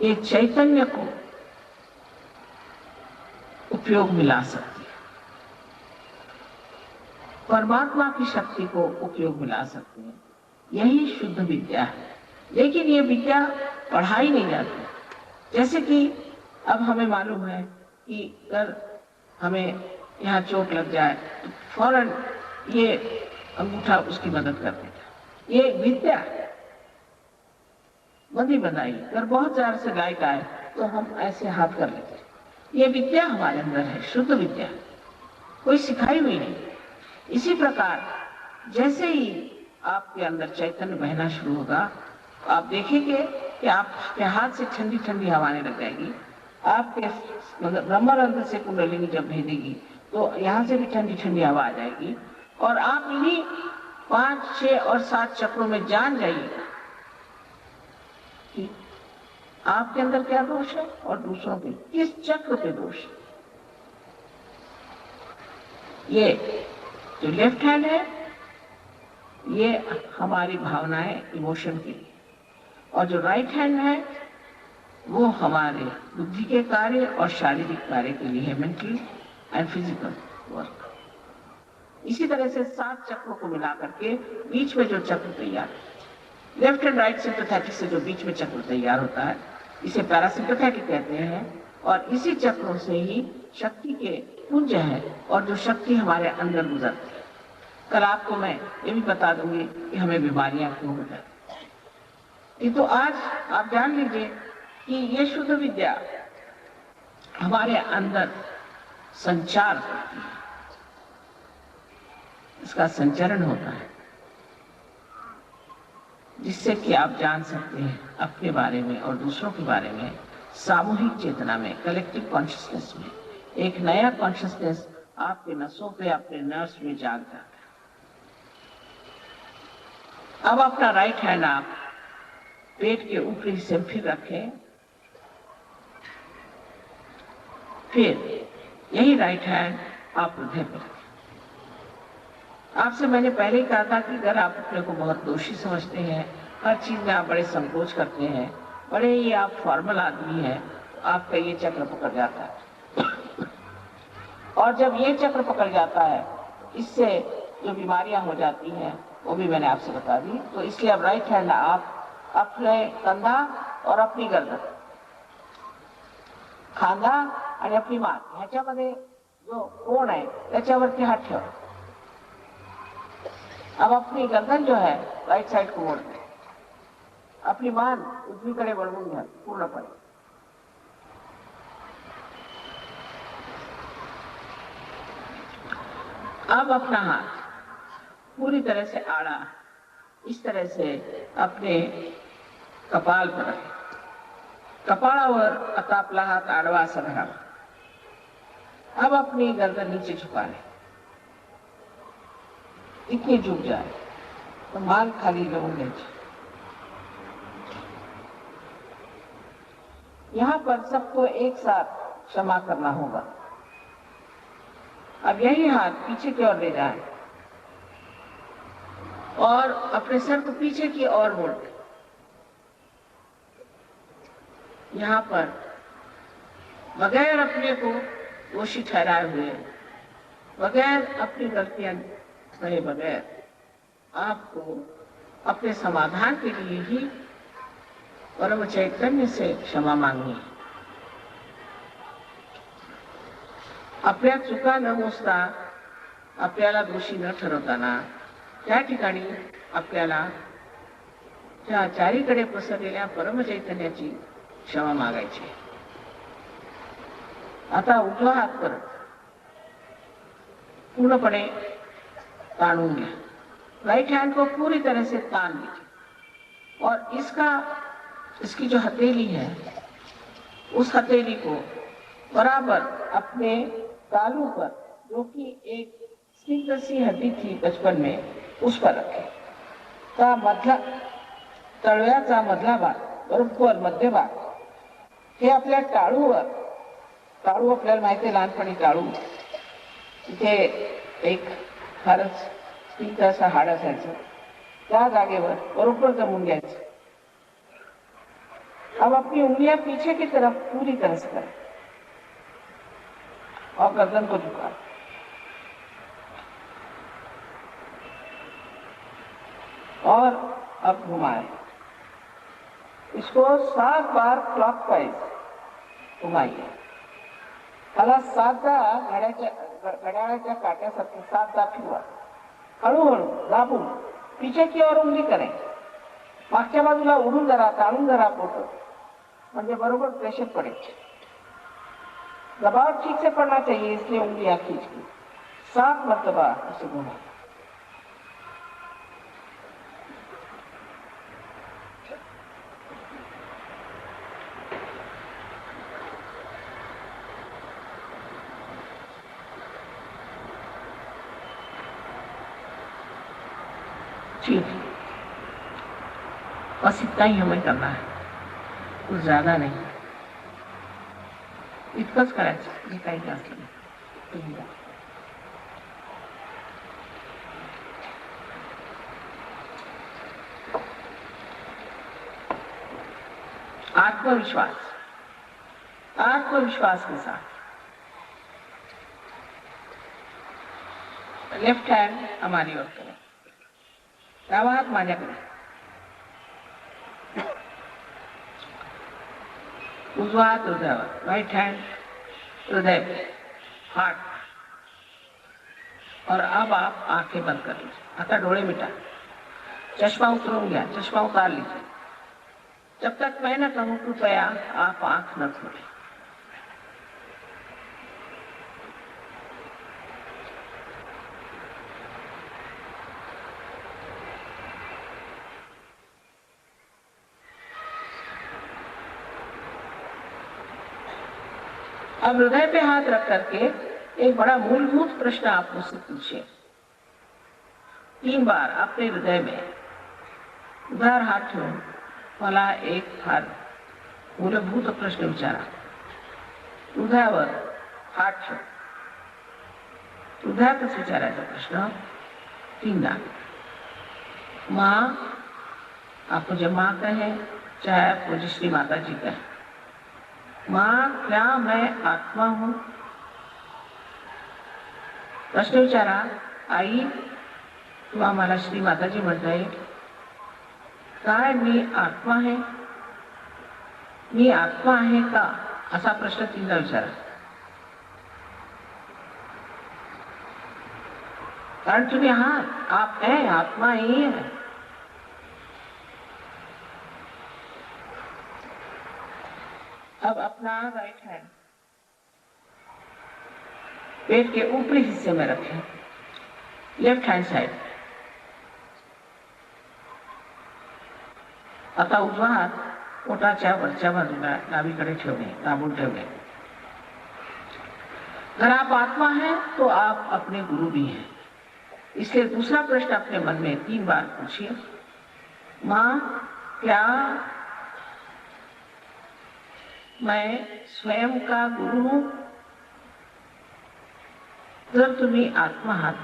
एक चैतन्य को उपयोग में ला सकते हैं, परमात्मा की शक्ति को उपयोग में ला सकते हैं। यही शुद्ध विद्या है। लेकिन ये विद्या पढ़ाई नहीं जाती। जैसे कि अब हमें मालूम है कि अगर हमें यहाँ चोट लग जाए तो फौरन ये अंगूठा उसकी मदद कर देता। ये विद्या है। बंदी बनाई अगर बहुत ज़्यादा से गायक आए तो हम ऐसे हाथ कर लेते हैं। ये विद्या हमारे अंदर है, शुद्ध विद्या, कोई सिखाई हुई नहीं। इसी प्रकार जैसे ही आपके अंदर चैतन्य बहना शुरू होगा तो आप देखेंगे कि आपके हाथ से ठंडी ठंडी हवाएं लग जाएगी। आपके ब्रह्मरंध्र से कुंडलिनी जब भेदेगी तो यहाँ से भी ठंडी ठंडी हवा आ जाएगी और आप इन्हीं 5, 6 और 7 चक्रों में जान जाइएगा कि आपके अंदर क्या दोष है और दूसरों के किस चक्र पे दोष है। ये जो लेफ्ट हैंड है ये हमारी भावनाएं, इमोशन के लिए, और जो राइट हैंड है वो हमारे बुद्धि के कार्य और शारीरिक कार्य के लिए है, मेंटल एंड फिजिकल वर्क। इसी तरह से 7 चक्रों को मिला करके बीच में जो चक्र तैयार है, लेफ्ट एंड राइट सिंपैथेटिक से जो बीच में चक्र तैयार होता है इसे पैरासिम्पैथेटिक कहते हैं। और इसी चक्रों से ही शक्ति के पुंज है और जो शक्ति हमारे अंदर गुजरती है। कल आपको मैं ये भी बता दूंगी कि हमें बीमारियां क्यों हो जाती हैं। तो आज आप जान लीजिए कि ये शुद्ध विद्या हमारे अंदर संचार करती है, इसका संचरण होता है, जिससे कि आप जान सकते हैं अपने बारे में और दूसरों के बारे में। सामूहिक चेतना में, कलेक्टिव कॉन्शियसनेस में एक नया कॉन्शियसनेस आपके नसों पे, अपने नर्व्स में जाग जाता है। अब अपना राइट हैंड आप पेट के ऊपरी हिस्से में फिर रखें, फिर यही राइट हैंड आप हृदय पर रखें। आपसे मैंने पहले ही कहा था कि अगर आप अपने को बहुत दोषी समझते हैं, हर चीज में आप बड़े संकोच करते हैं, बड़े ही आप फॉर्मल आदमी हैं, तो आपका ये चक्र पकड़ जाता है। और जब ये चक्र पकड़ जाता है, इससे जो बीमारियां हो जाती हैं वो भी मैंने आपसे बता दी। तो इसलिए अब राइट हैंड आप अपने कंधा और अपनी गर्दन, खांदा आणि आपली मान ह्याच्यामध्ये जो कोण आहे त्याच्यावरती हात ठेवा। अब अपनी गर्दन जो है राइट साइड को मोड़ दें, अपनी मान उजवीकडे वळवून घ्या पूर्णपणे। अब अपना हाथ पूरी तरह से आड़ा इस तरह से अपने कपाल पर रखें, कपाळावर आता आपला हात आडवा असा धरावा। अब अपनी गर्दन नीचे झुका लें, इतनी झुक जाए तो मान खाली लगून घ्यायची। यहाँ पर सबको एक साथ क्षमा करना होगा। अब यही हाथ पीछे की ओर ले जाएं और अपने सर को पीछे की ओर मोड़ दें। यहाँ पर बगैर अपने को दोषी ठहराए हुए, बगैर अपनी गलतियां कहे बगैर आपको अपने समाधान के लिए ही परम चैतन्य से क्षमा मांगनी है। आपल्या चुका न मोजता, आपल्याला दोषी न ठरवताना त्या ठिकाणी आपल्याला त्या चारीकडे पसरलेल्या परम चैतन्याची क्षमा मागायची। आता उजवा हात परत पूर्णपणे ताणून घ्या, राइट हैंड को पूरी तरह से तान लीजिए और इसकी जो हथेली है उस हथेली को बराबर अपने तालू पर, जो कि एक स्निग्ध सी हड्डी थी बचपन में, उस पर रखें। का मधला तळव्याचा मधला भाग बरोबर मध्यभाग हे आपल्या टाळूवर, टाळू आपल्याला माहिती आहे लहानपणी टाळू इथे एक फारच स्निग्ध असं हाड असायचं, त्या जागेवर बरोबर जमून घ्यायचं। अब अपनी उंगलियां पीछे की तरफ पूरी तरह से करें और गर्दन को झुका, और अब घुमाएं। इसको 7 बार क्लॉकवाइज घुमाइए। त्याला 7दा घड्याळाच्या काट्यासारखे 7दा फिरवा, हळूहळू दाबून पीछे की ओर उंगली करें। मागच्या बाजूला उडून जरा, ताणून जरा पोट, म्हणजे बरोबर प्रेशर पड़े। दबाव ठीक से पड़ना चाहिए, इसलिए उंगलियां खींच के 7 मरतबा इसे घुमाएं। ठीक, बस इतना ही हमें करना है, कुछ ज्यादा नहीं, इतकंच करायचं, जे काही जास्त नाही। आत्मविश्वास, आत्मविश्वास के साथ लेफ्ट हैंड हमारी ओर करें, डावा हात माझ्याकडे, उजवा हात हृदयावर, राइट हैंड हृदय पे, हार्ट। और अब आप आंखें बंद कर लीजिए। आता डोळे मिटा, चश्मा उतरवून घ्या, चश्मा उतार लीजिए। जब तक मैं न कहूं कृपया आप आंख न खोलें। अब हृदय पे हाथ रख करके एक बड़ा मूलभूत प्रश्न आप मुझसे पूछिए। 3 बार अपने हृदय में उधार हात ठेवून मला एक फार मूलभूत प्रश्न विचारा। हृदयावर हात ठेव, हृदयातच विचारायचा प्रश्न 3दा। माँ, आप मुझे माँ कहें चाहे आप मुझे श्री माता जी कहें, माँ क्या मैं आत्मा हूँ? प्रश्न विचारा। आई किंवा मला श्री माताजी म्हणता येईल, काय मी आत्मा आहे? मी आत्मा आहे का? असा प्रश्न 3दा विचारा। कारण तुम्ही आहात, आप है, आत्मा ही है। अब अपना राइट हैंड पेट के ऊपरी हिस्से में रखें, लेफ्ट हैंड साइड। आता उजवा हात पोटाच्या वरच्या बाजूला डावीकडे ठेवणे, दाबून ठेवणे। अगर आप आत्मा हैं तो आप अपने गुरु भी हैं। इसलिए दूसरा प्रश्न अपने मन में 3 बार पूछिए, माँ क्या मैं स्वयं का गुरु हूं? जर तुम्ही आत्मा आहात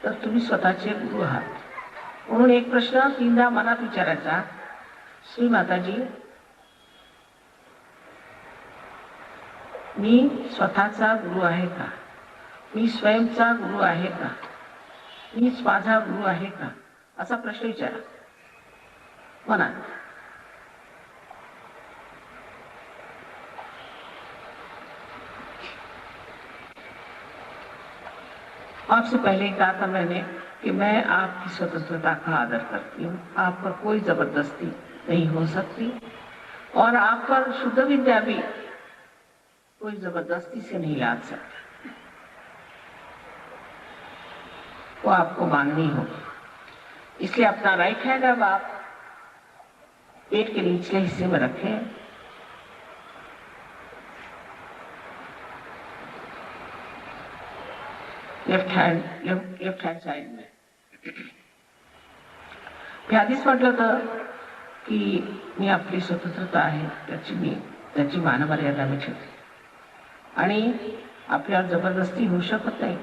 तर तुम्ही स्वतःचे गुरु आहात। म्हणून एक प्रश्न 3दा मनात विचारायचा, श्री माताजी, मी स्वतःचा गुरु आहे का? मी स्वयंचा गुरु आहे का? मीच माझा गुरु आहे का? असा प्रश्न विचारा मनात। आपसे पहले कहा था मैंने कि मैं आपकी स्वतंत्रता का आदर करती हूँ। आप पर कोई जबरदस्ती नहीं हो सकती और आप पर शुद्ध विद्या भी कोई जबरदस्ती से नहीं लाद सकता, वो आपको मांगनी होगी। इसलिए अपना राइट हैंड अब आप पेट के निचले हिस्से में रखें, लेफ्ट हैंड साइड में। मी आधीच म्हटलं होतं की मी आपली स्वतंत्रता आहे त्याची मानमर्यादा मी ठेवते आणि आपल्याला जबरदस्ती होऊ शकत नाही।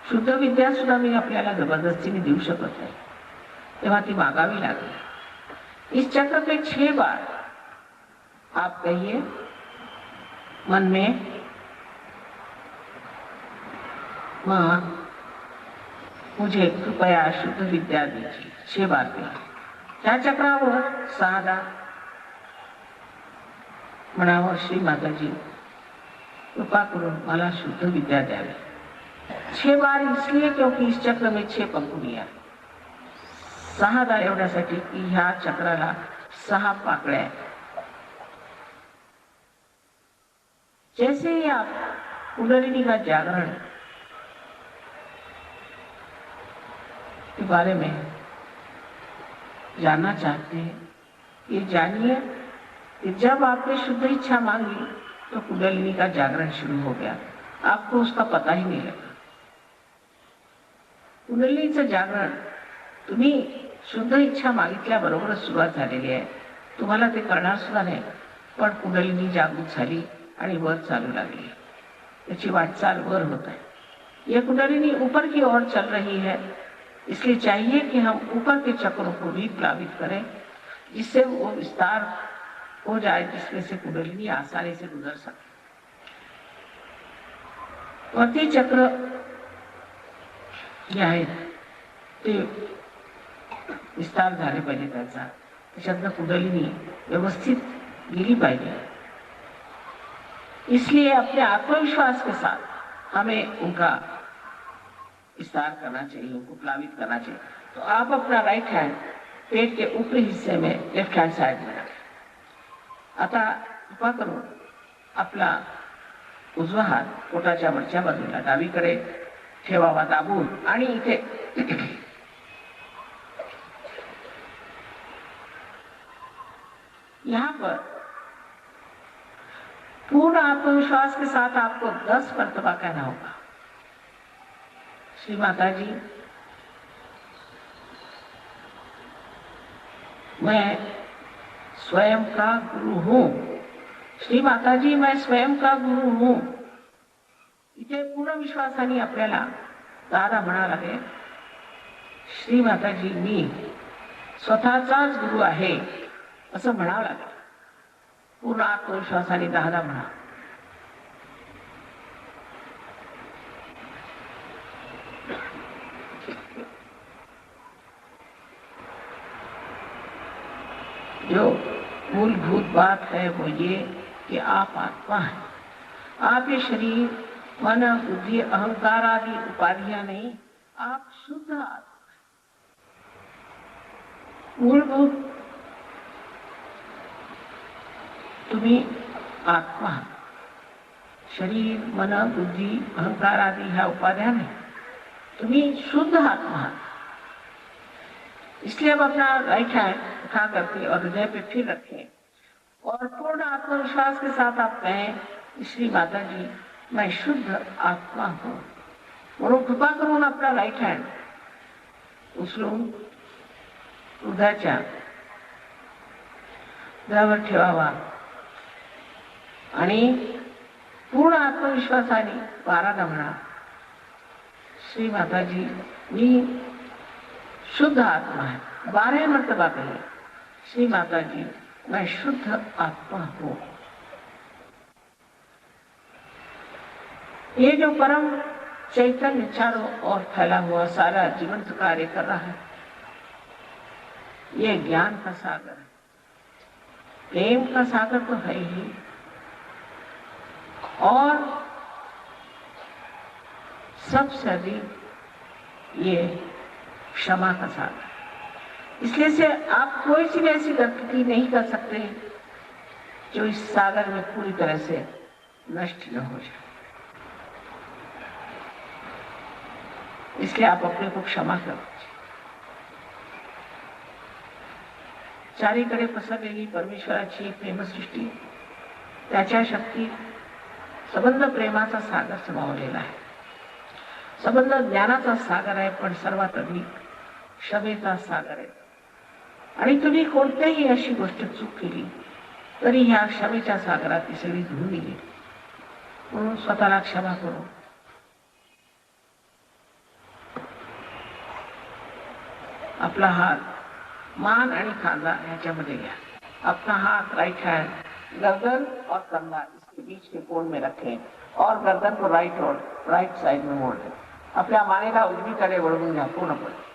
शुद्ध विद्या सुद्धा मी आपल्याला जबरदस्तीने देऊ शकत नाही, तेव्हा ती मागावी लागेल। इस चक्र पे 6 बार आप कहिए मन में, माँ मुझे कृपया शुद्ध विद्या दीजिए। 6 बार कहिए। त्या चक्रावर 6दा म्हणावं, श्री माताजी कृपा करून मला शुद्ध विद्या द्यावी। 6 बार इसलिए क्योंकि इस चक्र में 6 पंखुड़ियां। 6दा एवढ्यासाठी की ह्या चक्राला 6 पाकळ्या आहेत। जैसे ही आप कुंडलिनी का जागरण के बारे में जानना चाहते हैं, ये जानिए कि जब आपने शुद्ध इच्छा मांगी तो कुंडलिनी का जागरण शुरू हो गया, आपको उसका पता ही नहीं लगा। कुंडलिनीचं जागरण तुम्ही शुद्ध इच्छा मागितल्याबरोबरच सुरुवात झालेली आहे, तुम्हाला ते कळणार सुद्धा नाही, पण कुंडलिनी जागृत झाली आणि वर चालू लागली, त्याची वाटचाल वर होत आहे। ये कुंडलिनी ऊपर की ओर चल रही है, इसलिए चाहिए कि हम ऊपर के चक्रों को भी प्लावित करें, जिससे वो विस्तार हो जाए, जिसमें से कुंडलिनी आसानी से गुजर सके। वरती चक्र जे आहेत ते विस्तार झाले पाहिजे, त्याच्यातनं कुंडलिनी व्यवस्थित गेली पाहिजे। इसलिए अपने आत्मविश्वास के साथ हमें उनका विस्तार करना चाहिए, उनको प्लावित करना चाहिए। तो आप अपना राइट हैंड पेट के ऊपरी हिस्से में लेफ्ट हैंड साइड में रखें। आता कृपा करून आपला उजवा हात पोटाच्या वरच्या बाजूला डावीकडे ठेवावा दाबून आणि इथे यहाँ पर पूर्ण आत्मविश्वास के साथ आपको 10 मर्तबा कहना होगा। श्री माता जी, मैं स्वयं का गुरु हूँ। श्री माता जी, मैं स्वयं का गुरु हूँ। इथे पूर्ण विश्वासाने आपल्याला दादा म्हणा लागेल, श्री माता जी, मी स्वतःचाच गुरु आहे असं म्हणावं लागेल। पूर्ण आत्मविश्वासाने दादा म्हणा। जो मूलभूत बात है वो ये कि आप आत्मा हैं। आप ये शरीर, मन, बुद्धि, अहंकार आदि उपाधियां नहीं, आप शुद्ध आत्मा हैं। मूलभूत तुम्ही आत्मा, शरीर, मन, बुद्धि, अहंकार आदि ह्या उपाध्या नहीं, तुम्ही शुद्ध आत्मा। इसलिए अब अपना राइट हैंड उठा करके और हृदय पे फिर रखें और पूर्ण आत्मविश्वास के साथ आप कहें, श्री माता जी, मैं शुद्ध आत्मा हूँ। म्हणून कृपा करून आपला राइट हँड उचलून हृदयाच्या हृदयावर ठेवावा आणि पूर्ण आत्मविश्वासाने बारादा म्हणा, श्री माता जी, मी शुद्ध आत्मा है। 12 मर्तबा कहिए, श्री माता जी, मैं शुद्ध आत्मा हूँ। ये जो परम चैतन्य चारों ओर फैला हुआ सारा जीवंत कार्य कर रहा है, ये ज्ञान का सागर है, प्रेम का सागर तो है ही, और सबसे अधिक ये क्षमा का सागर। इसलिए से आप कोई सी भी ऐसी गलती नहीं कर सकते जो इस सागर में पूरी तरह से नष्ट न हो जाए। इसलिए आप अपने को क्षमा करो। चारीकडे पसरलेली परमेश्वराची प्रेमसृष्टी, त्याच्या शक्ती संबंध प्रेमाचा सागर समावलेला आहे। संबंध ज्ञानाचा सागर आहे, पण सर्वात अधिक क्षमेचा सागर आहे। आणि तुम्ही कोणत्याही अशी गोष्ट चूक केली तरी ह्या क्षमेच्या सागरात ती सगळी धुवून गेली। म्हणून स्वतःला क्षमा करो। अपना हाथ मान आणि खांदा ह्याच्यामध्ये घ्या। अपना हाथ राइट हैंड गर्दन और कंधा इसके बीच के कोण में रखें और गर्दन को राइट साइड में मोड़ दें। आपल्या मानेला उजवीकडे वळवून घ्या पूर्णपणे।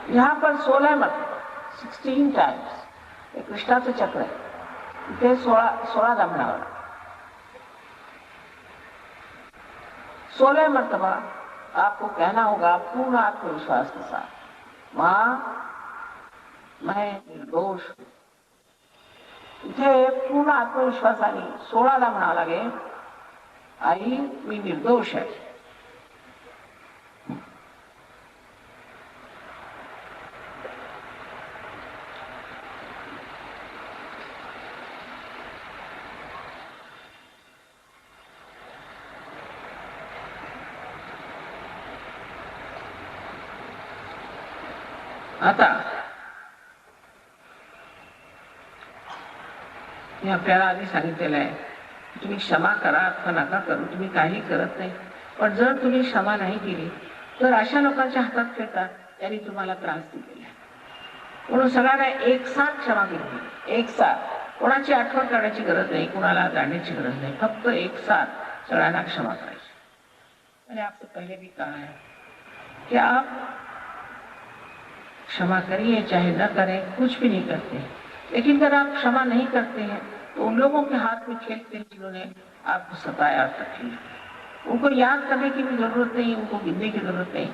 यहाँ पर 16 मरतबा 16 टाइम्स एक कृष्णाचं चक्र आहे, इथे 16 दामनावर 16 मरतबा आपको कहना होगा पूर्ण आत्मविश्वास के साथ, माँ मैं निर्दोष। इथे पूर्ण आत्मविश्वासाने 16दा म्हणावं लागेल, आई मी निर्दोष आहे। आता मी आपल्याला आधी सांगितलेलं आहे, तुम्ही क्षमा करा अथवा नका करू, तुम्ही काही करत नाही, पण जर तुम्ही क्षमा नाही केली तर अशा लोकांच्या हातात खेळतात त्यांनी तुम्हाला त्रास दिलेला आहे। म्हणून सगळ्यांना एक साथ क्षमा केली, एक साथ। कोणाची आठवण करण्याची गरज नाही, कोणाला जाणण्याची गरज नाही, फक्त एक साथ सगळ्यांना क्षमा करायची। मैंने आपसे पहले भी कहा है कि आप क्षमा करिए चाहे न करें, कुछ भी नहीं करते, लेकिन अगर आप क्षमा नहीं करते हैं तो उन लोगों के हाथ में खेलते हैं जिन्होंने आपको सताया और तकलीफ। उनको याद करने की भी जरूरत नहीं, उनको गिनने की जरूरत नहीं,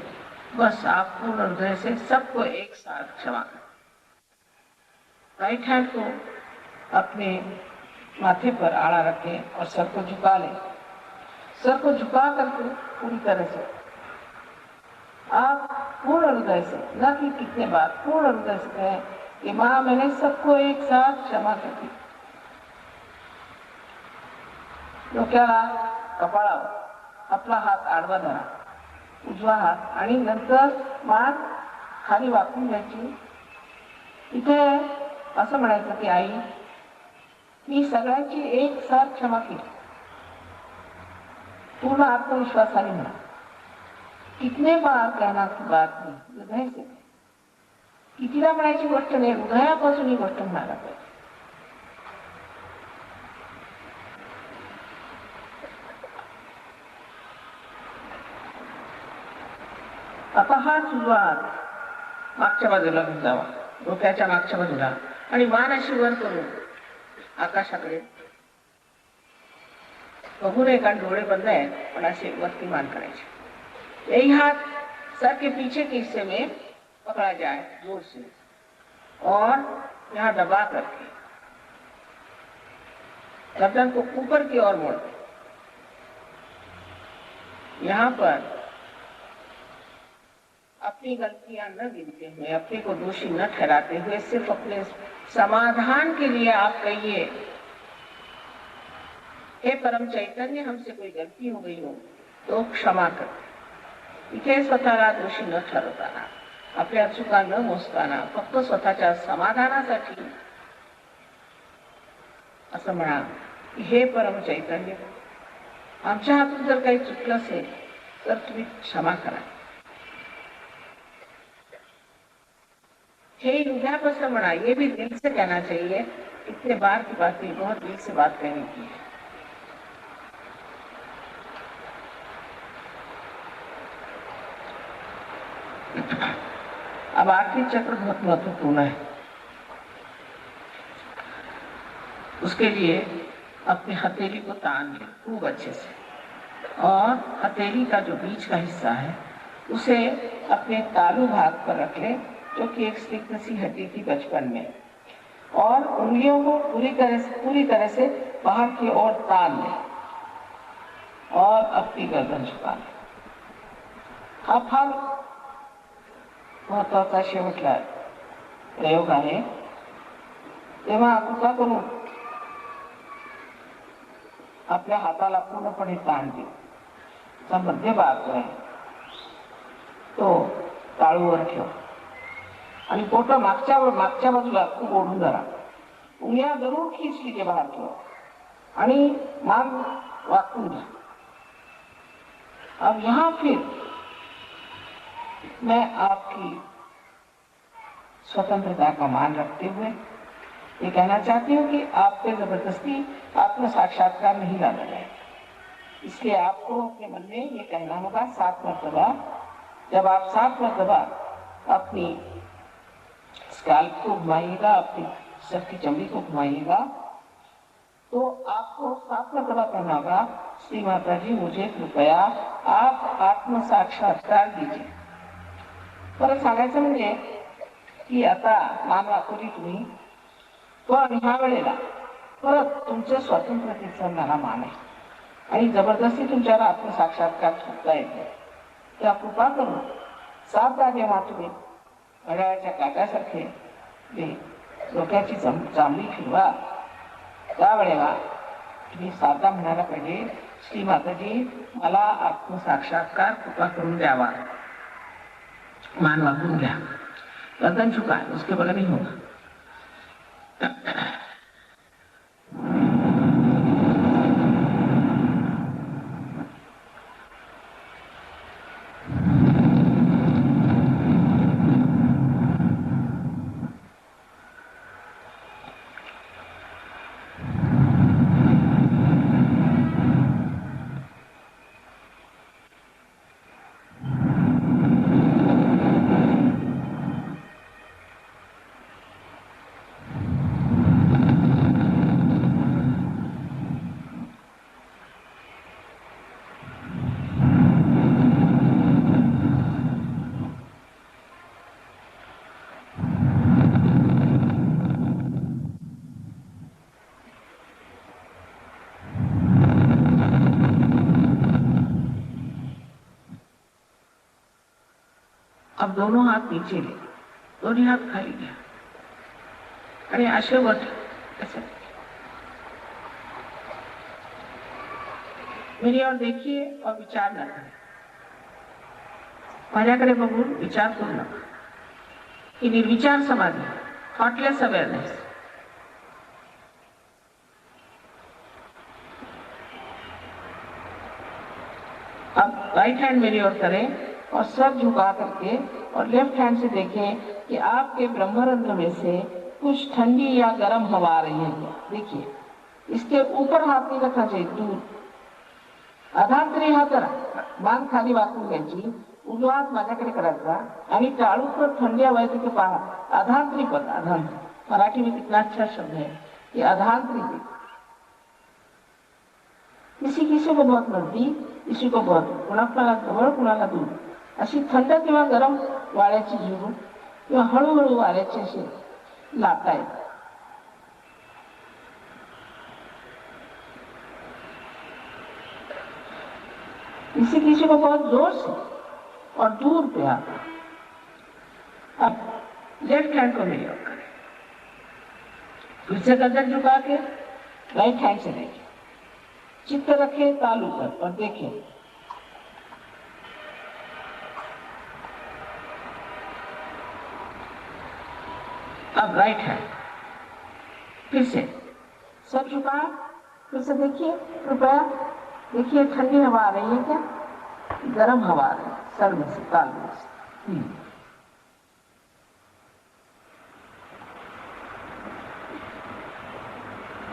बस आप पूर्ण हृदय से सबको एक साथ क्षमा करें। राइट हैंड को अपने माथे पर आड़ा रखें और सर को झुका लें। सर को झुका करके पूरी तरह से आप पूर्ण हृदय से, न कि कितने बार, पूर्ण हृदय से कहें कि माँ मैंने सबको एक साथ क्षमा कर दी। डोक्याला कपाळावर आपला हात आडवा धरा, उजवा हात, आणि नंतर मान खाली वाकून घ्यायची. इथे असं म्हणायचं की आई, मी सगळ्यांची एक साथ क्षमा केली. पूर्ण आत्मविश्वासाने म्हणा. कितने बार कहना की बात नाही, हृदय से. कितीला म्हणायची गोष्ट नाही, हृदयापासून ही गोष्ट म्हणायला पाहिजे. आता हा उजवा हात मागच्या बाजूला घेऊन जावा, डोक्याच्या मागच्या बाजूला, आणि मान अशी वर करून आकाशाकडे बघू नये, कारण डोळे बंद आहेत, पण असे वरती मान करायचे. यही हाथ सर के पीछे के हिस्से में पकड़ा जाए जोर से, और यहाँ दबा करके गर्दन को ऊपर की ओर मोड़. यहाँ पर अपनी गलतियां न गिनते हुए, अपने को दोषी न ठहराते हुए, सिर्फ अपने समाधान के लिए आप कहिए, हे परम चैतन्य, हमसे कोई गलती हो गई हो तो क्षमा कर. इथे स्वतःला दोषी न ठरवताना, आपल्या चुका न मोजताना, फक्त स्वतःच्या समाधानासाठी असं म्हणा, हे परम चैतन्य, आमच्या हातून जर काही चुकलं असेल तर तुम्ही क्षमा करा. हे हृदयापासून मना, ये भी दिल से कहना चाहिए. इतने बार की बातें बहुत दिल से बात कहने की है. अब आखिरी चक्र बहुत महत्वपूर्ण है. उसके लिए अपनी हथेली को तान ले खूब अच्छे से, और हथेली का जो बीच का हिस्सा है उसे अपने तालू भाग पर रख ले, जो कि एक स्निग्ध सी हड्डी थी बचपन में, और उंगलियों को पूरी तरह से बाहर की ओर तान ले और अपनी गर्दन झुका ले. हा फार महत्वाचा शेवटला प्रयोग आहे. तेव्हा कृपा करून आपल्या हाताला पूर्णपणे ताण दे. मध्य भाग आहे तो ताळूवर ठेव, आणि पोट मागच्या बाजूला खूप ओढून धरा. उंगलियां जरूर खींच लीजिए बाहर की ओर, आणि मान वाकून घ्या. अब यहाँ फिर मैं आपकी स्वतंत्रता का मान रखते हुए ये कहना चाहती हूँ कि आप पे जबरदस्ती आत्म साक्षात्कार नहीं लाना जाए. इसलिए आपको अपने मन में ये कहना होगा 7 मरतबा. जब आप 7 मरतबा अपनी स्कैल्प को घुमाइएगा, अपनी सर की चमड़ी को घुमाइएगा, तो आपको 7 मरतबा कहना होगा, श्री माता जी मुझे कृपया आप आत्म साक्षात्कार दीजिए. परत सांगायचं म्हणजे की आता मान वाकवली तुम्ही, पण ह्या वेळेला परत तुमचं स्वतंत्रतेचं मला मान आहे, आणि जबरदस्ती तुमच्यावर आत्मसाक्षात्कार करता येते. त्या कृपा करून 7दा जेव्हा तुम्ही घड्याळाच्या काट्यासारखे डोक्याची चांबडी फिरवा, त्यावेळेला तुम्ही 7दा म्हणायला पाहिजे, श्री माताजी मला आत्मसाक्षात्कार कृपा करून द्यावा. मान वाकून घ्या, गर्दन झुकाए, उसके बगैर नहीं होगा. अब दोनों हाथ नीचे ले, दोन्ही हात खाली घ्या, आणि असे वट मेरी ओर देखिए और विचार न करें। माझ्याकडे बघून विचार करू नका। ही निर्विचार समाधी, थॉटलेस अवेयरनेस। अब राइट हैंड मेरी ओर करें और सर झुका करके और लेफ्ट हैंड से देखें कि आपके ब्रह्मरंध्र में से कुछ ठंडी या गर्म हवा आ रही है क्या। देखिए, इसके ऊपर हाथ नहीं रखना चाहिए, दूर। अधांतरी हात मान खाली वाकून घ्यायची, उजवा हात माझ्याकडे करायचा आणि टाळूकर थंडी हवा येते की पहा। अधांतरी पद, अधांतरी मराठी में कितना अच्छा शब्द है ये अधांतरी। किसी किसी को बहुत नजदीक, किसी को बहुत, कुणाला जवळ कुणाला दूर, अशी थंड किंवा गरम वाऱ्याची झुळूक किंवा हळूहळू वाऱ्याची अशी लाटा आहेत। किसी को बहुत जोर से और दूर पे आता। अब लेफ्ट हैंड को मेरी ओर करें, फिर से गर्दन झुका के राइट हैंड से देखें, चित्त रखें तालू पर और देखें। अब राइट हैंड, फिर से सब झुका, फिर से देखिए, कृपया देखिए ठंडी हवा आ रही है क्या, गर्म हवा आ रही है सर में से, ताल में से।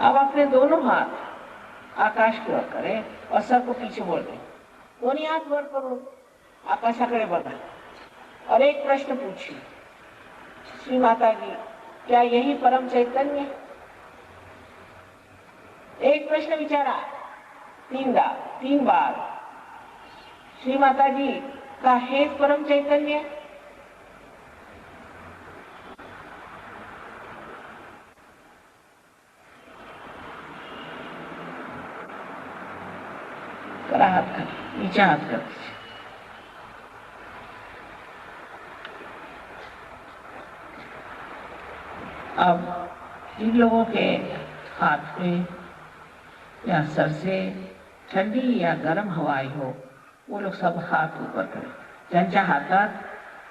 अब अपने दोनों हाथ आकाश की ओर करें और सर को पीछे मोड़ दें। दोनों हाथ वर करो, आकाशाकडे बघा और एक प्रश्न पूछिए, श्री माता जी क्या यही परम चैतन्य? एक प्रश्न विचारा, तीन बार, श्री माता जी का हेच परम चैतन्य? करा हाथ कर, नीचे हाथ कर। अब जिन लोगों के हाथ में या सर से ठंडी या गरम हवा आई हो वो लोग सब हात ऊपर करें। ज्यांच्या हातात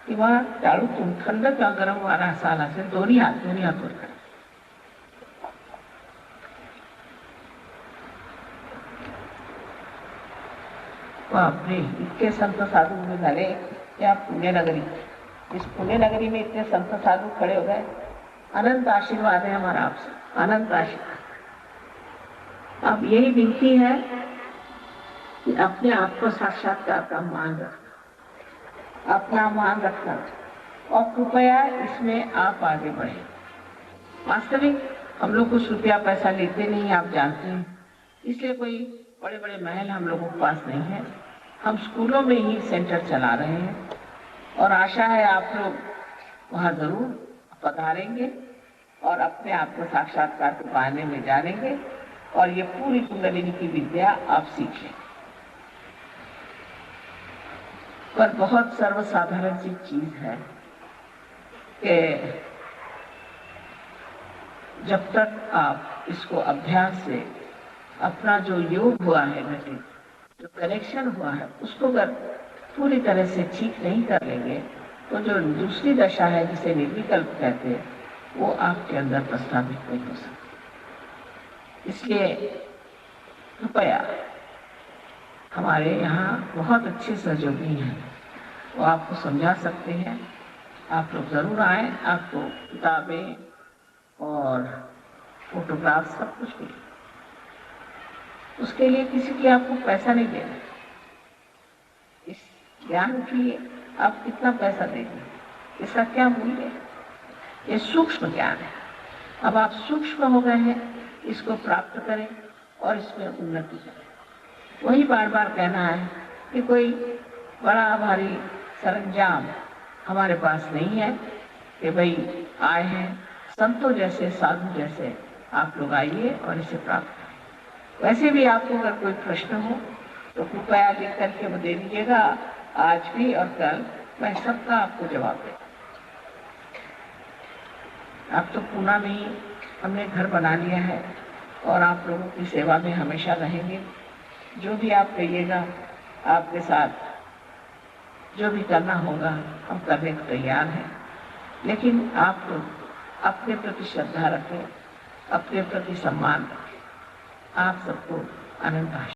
किंवा टाळूतून थंड किंवा गरम वारा असा आला असेल दोन्ही हात वर करें। बापरे, इतके संत साधु उभे झाले या पुण्यनगरी। इस पुण्यनगरी में इतने संत साधु खड़े हो गए। अनंत आशीर्वाद है हमारा आपसे, अनंत आशीर्वाद। अब यही विनती है कि अपने आप को साक्षात्कार का मान रखना, अपना मान रखना और कृपया इसमें आप आगे बढ़े। वास्तविक हम लोग कुछ रुपया पैसा लेते नहीं, आप जानते हैं, इसलिए कोई बड़े बड़े महल हम लोगों के पास नहीं है। हम स्कूलों में ही सेंटर चला रहे हैं और आशा है आप लोग वहाँ जरूर पधारेंगे और अपने आप को साक्षात्कार के पाने में जानेंगे और ये पूरी कुंडलिनी की विद्या आप सीखें। पर बहुत सर्वसाधारण सी चीज है कि जब तक आप इसको अभ्यास से अपना जो योग हुआ है घटित, जो कनेक्शन हुआ है, उसको अगर पूरी तरह से ठीक नहीं कर लेंगे तो जो दूसरी दशा है जिसे निर्विकल्प कहते हैं वो आपके अंदर प्रस्तावित नहीं हो सकती। इसलिए कृपया हमारे यहाँ बहुत अच्छे सहयोगी हैं, वो आपको समझा सकते हैं। आप लोग जरूर आए, आपको किताबें और फोटोग्राफ सब कुछ मिले। उसके लिए किसी की आपको पैसा नहीं देना। इस ज्ञान के लिए आप कितना पैसा देंगे, इसका क्या मूल्य है? ये सूक्ष्म ज्ञान है। अब आप सूक्ष्म हो गए हैं, इसको प्राप्त करें और इसमें उन्नति करें। वही बार बार कहना है कि कोई बड़ा भारी सरंजाम हमारे पास नहीं है कि भाई आए हैं, संतों जैसे साधु जैसे आप लोग आइए और इसे प्राप्त करें। वैसे भी आपको अगर कोई प्रश्न हो तो कृपया लिख करके वो दे दीजिएगा, आज भी और कल मैं सबका आपको जवाब दूंगा। आप तो पूना में ही हमने घर बना लिया है और आप लोगों की सेवा में हमेशा रहेंगे। जो भी आप कहिएगा, आपके साथ जो भी करना होगा हम करने को तैयार हैं। लेकिन आप अपने प्रति श्रद्धा रखें, अपने प्रति सम्मान रखें। आप सबको अनंत आशीर्वाद।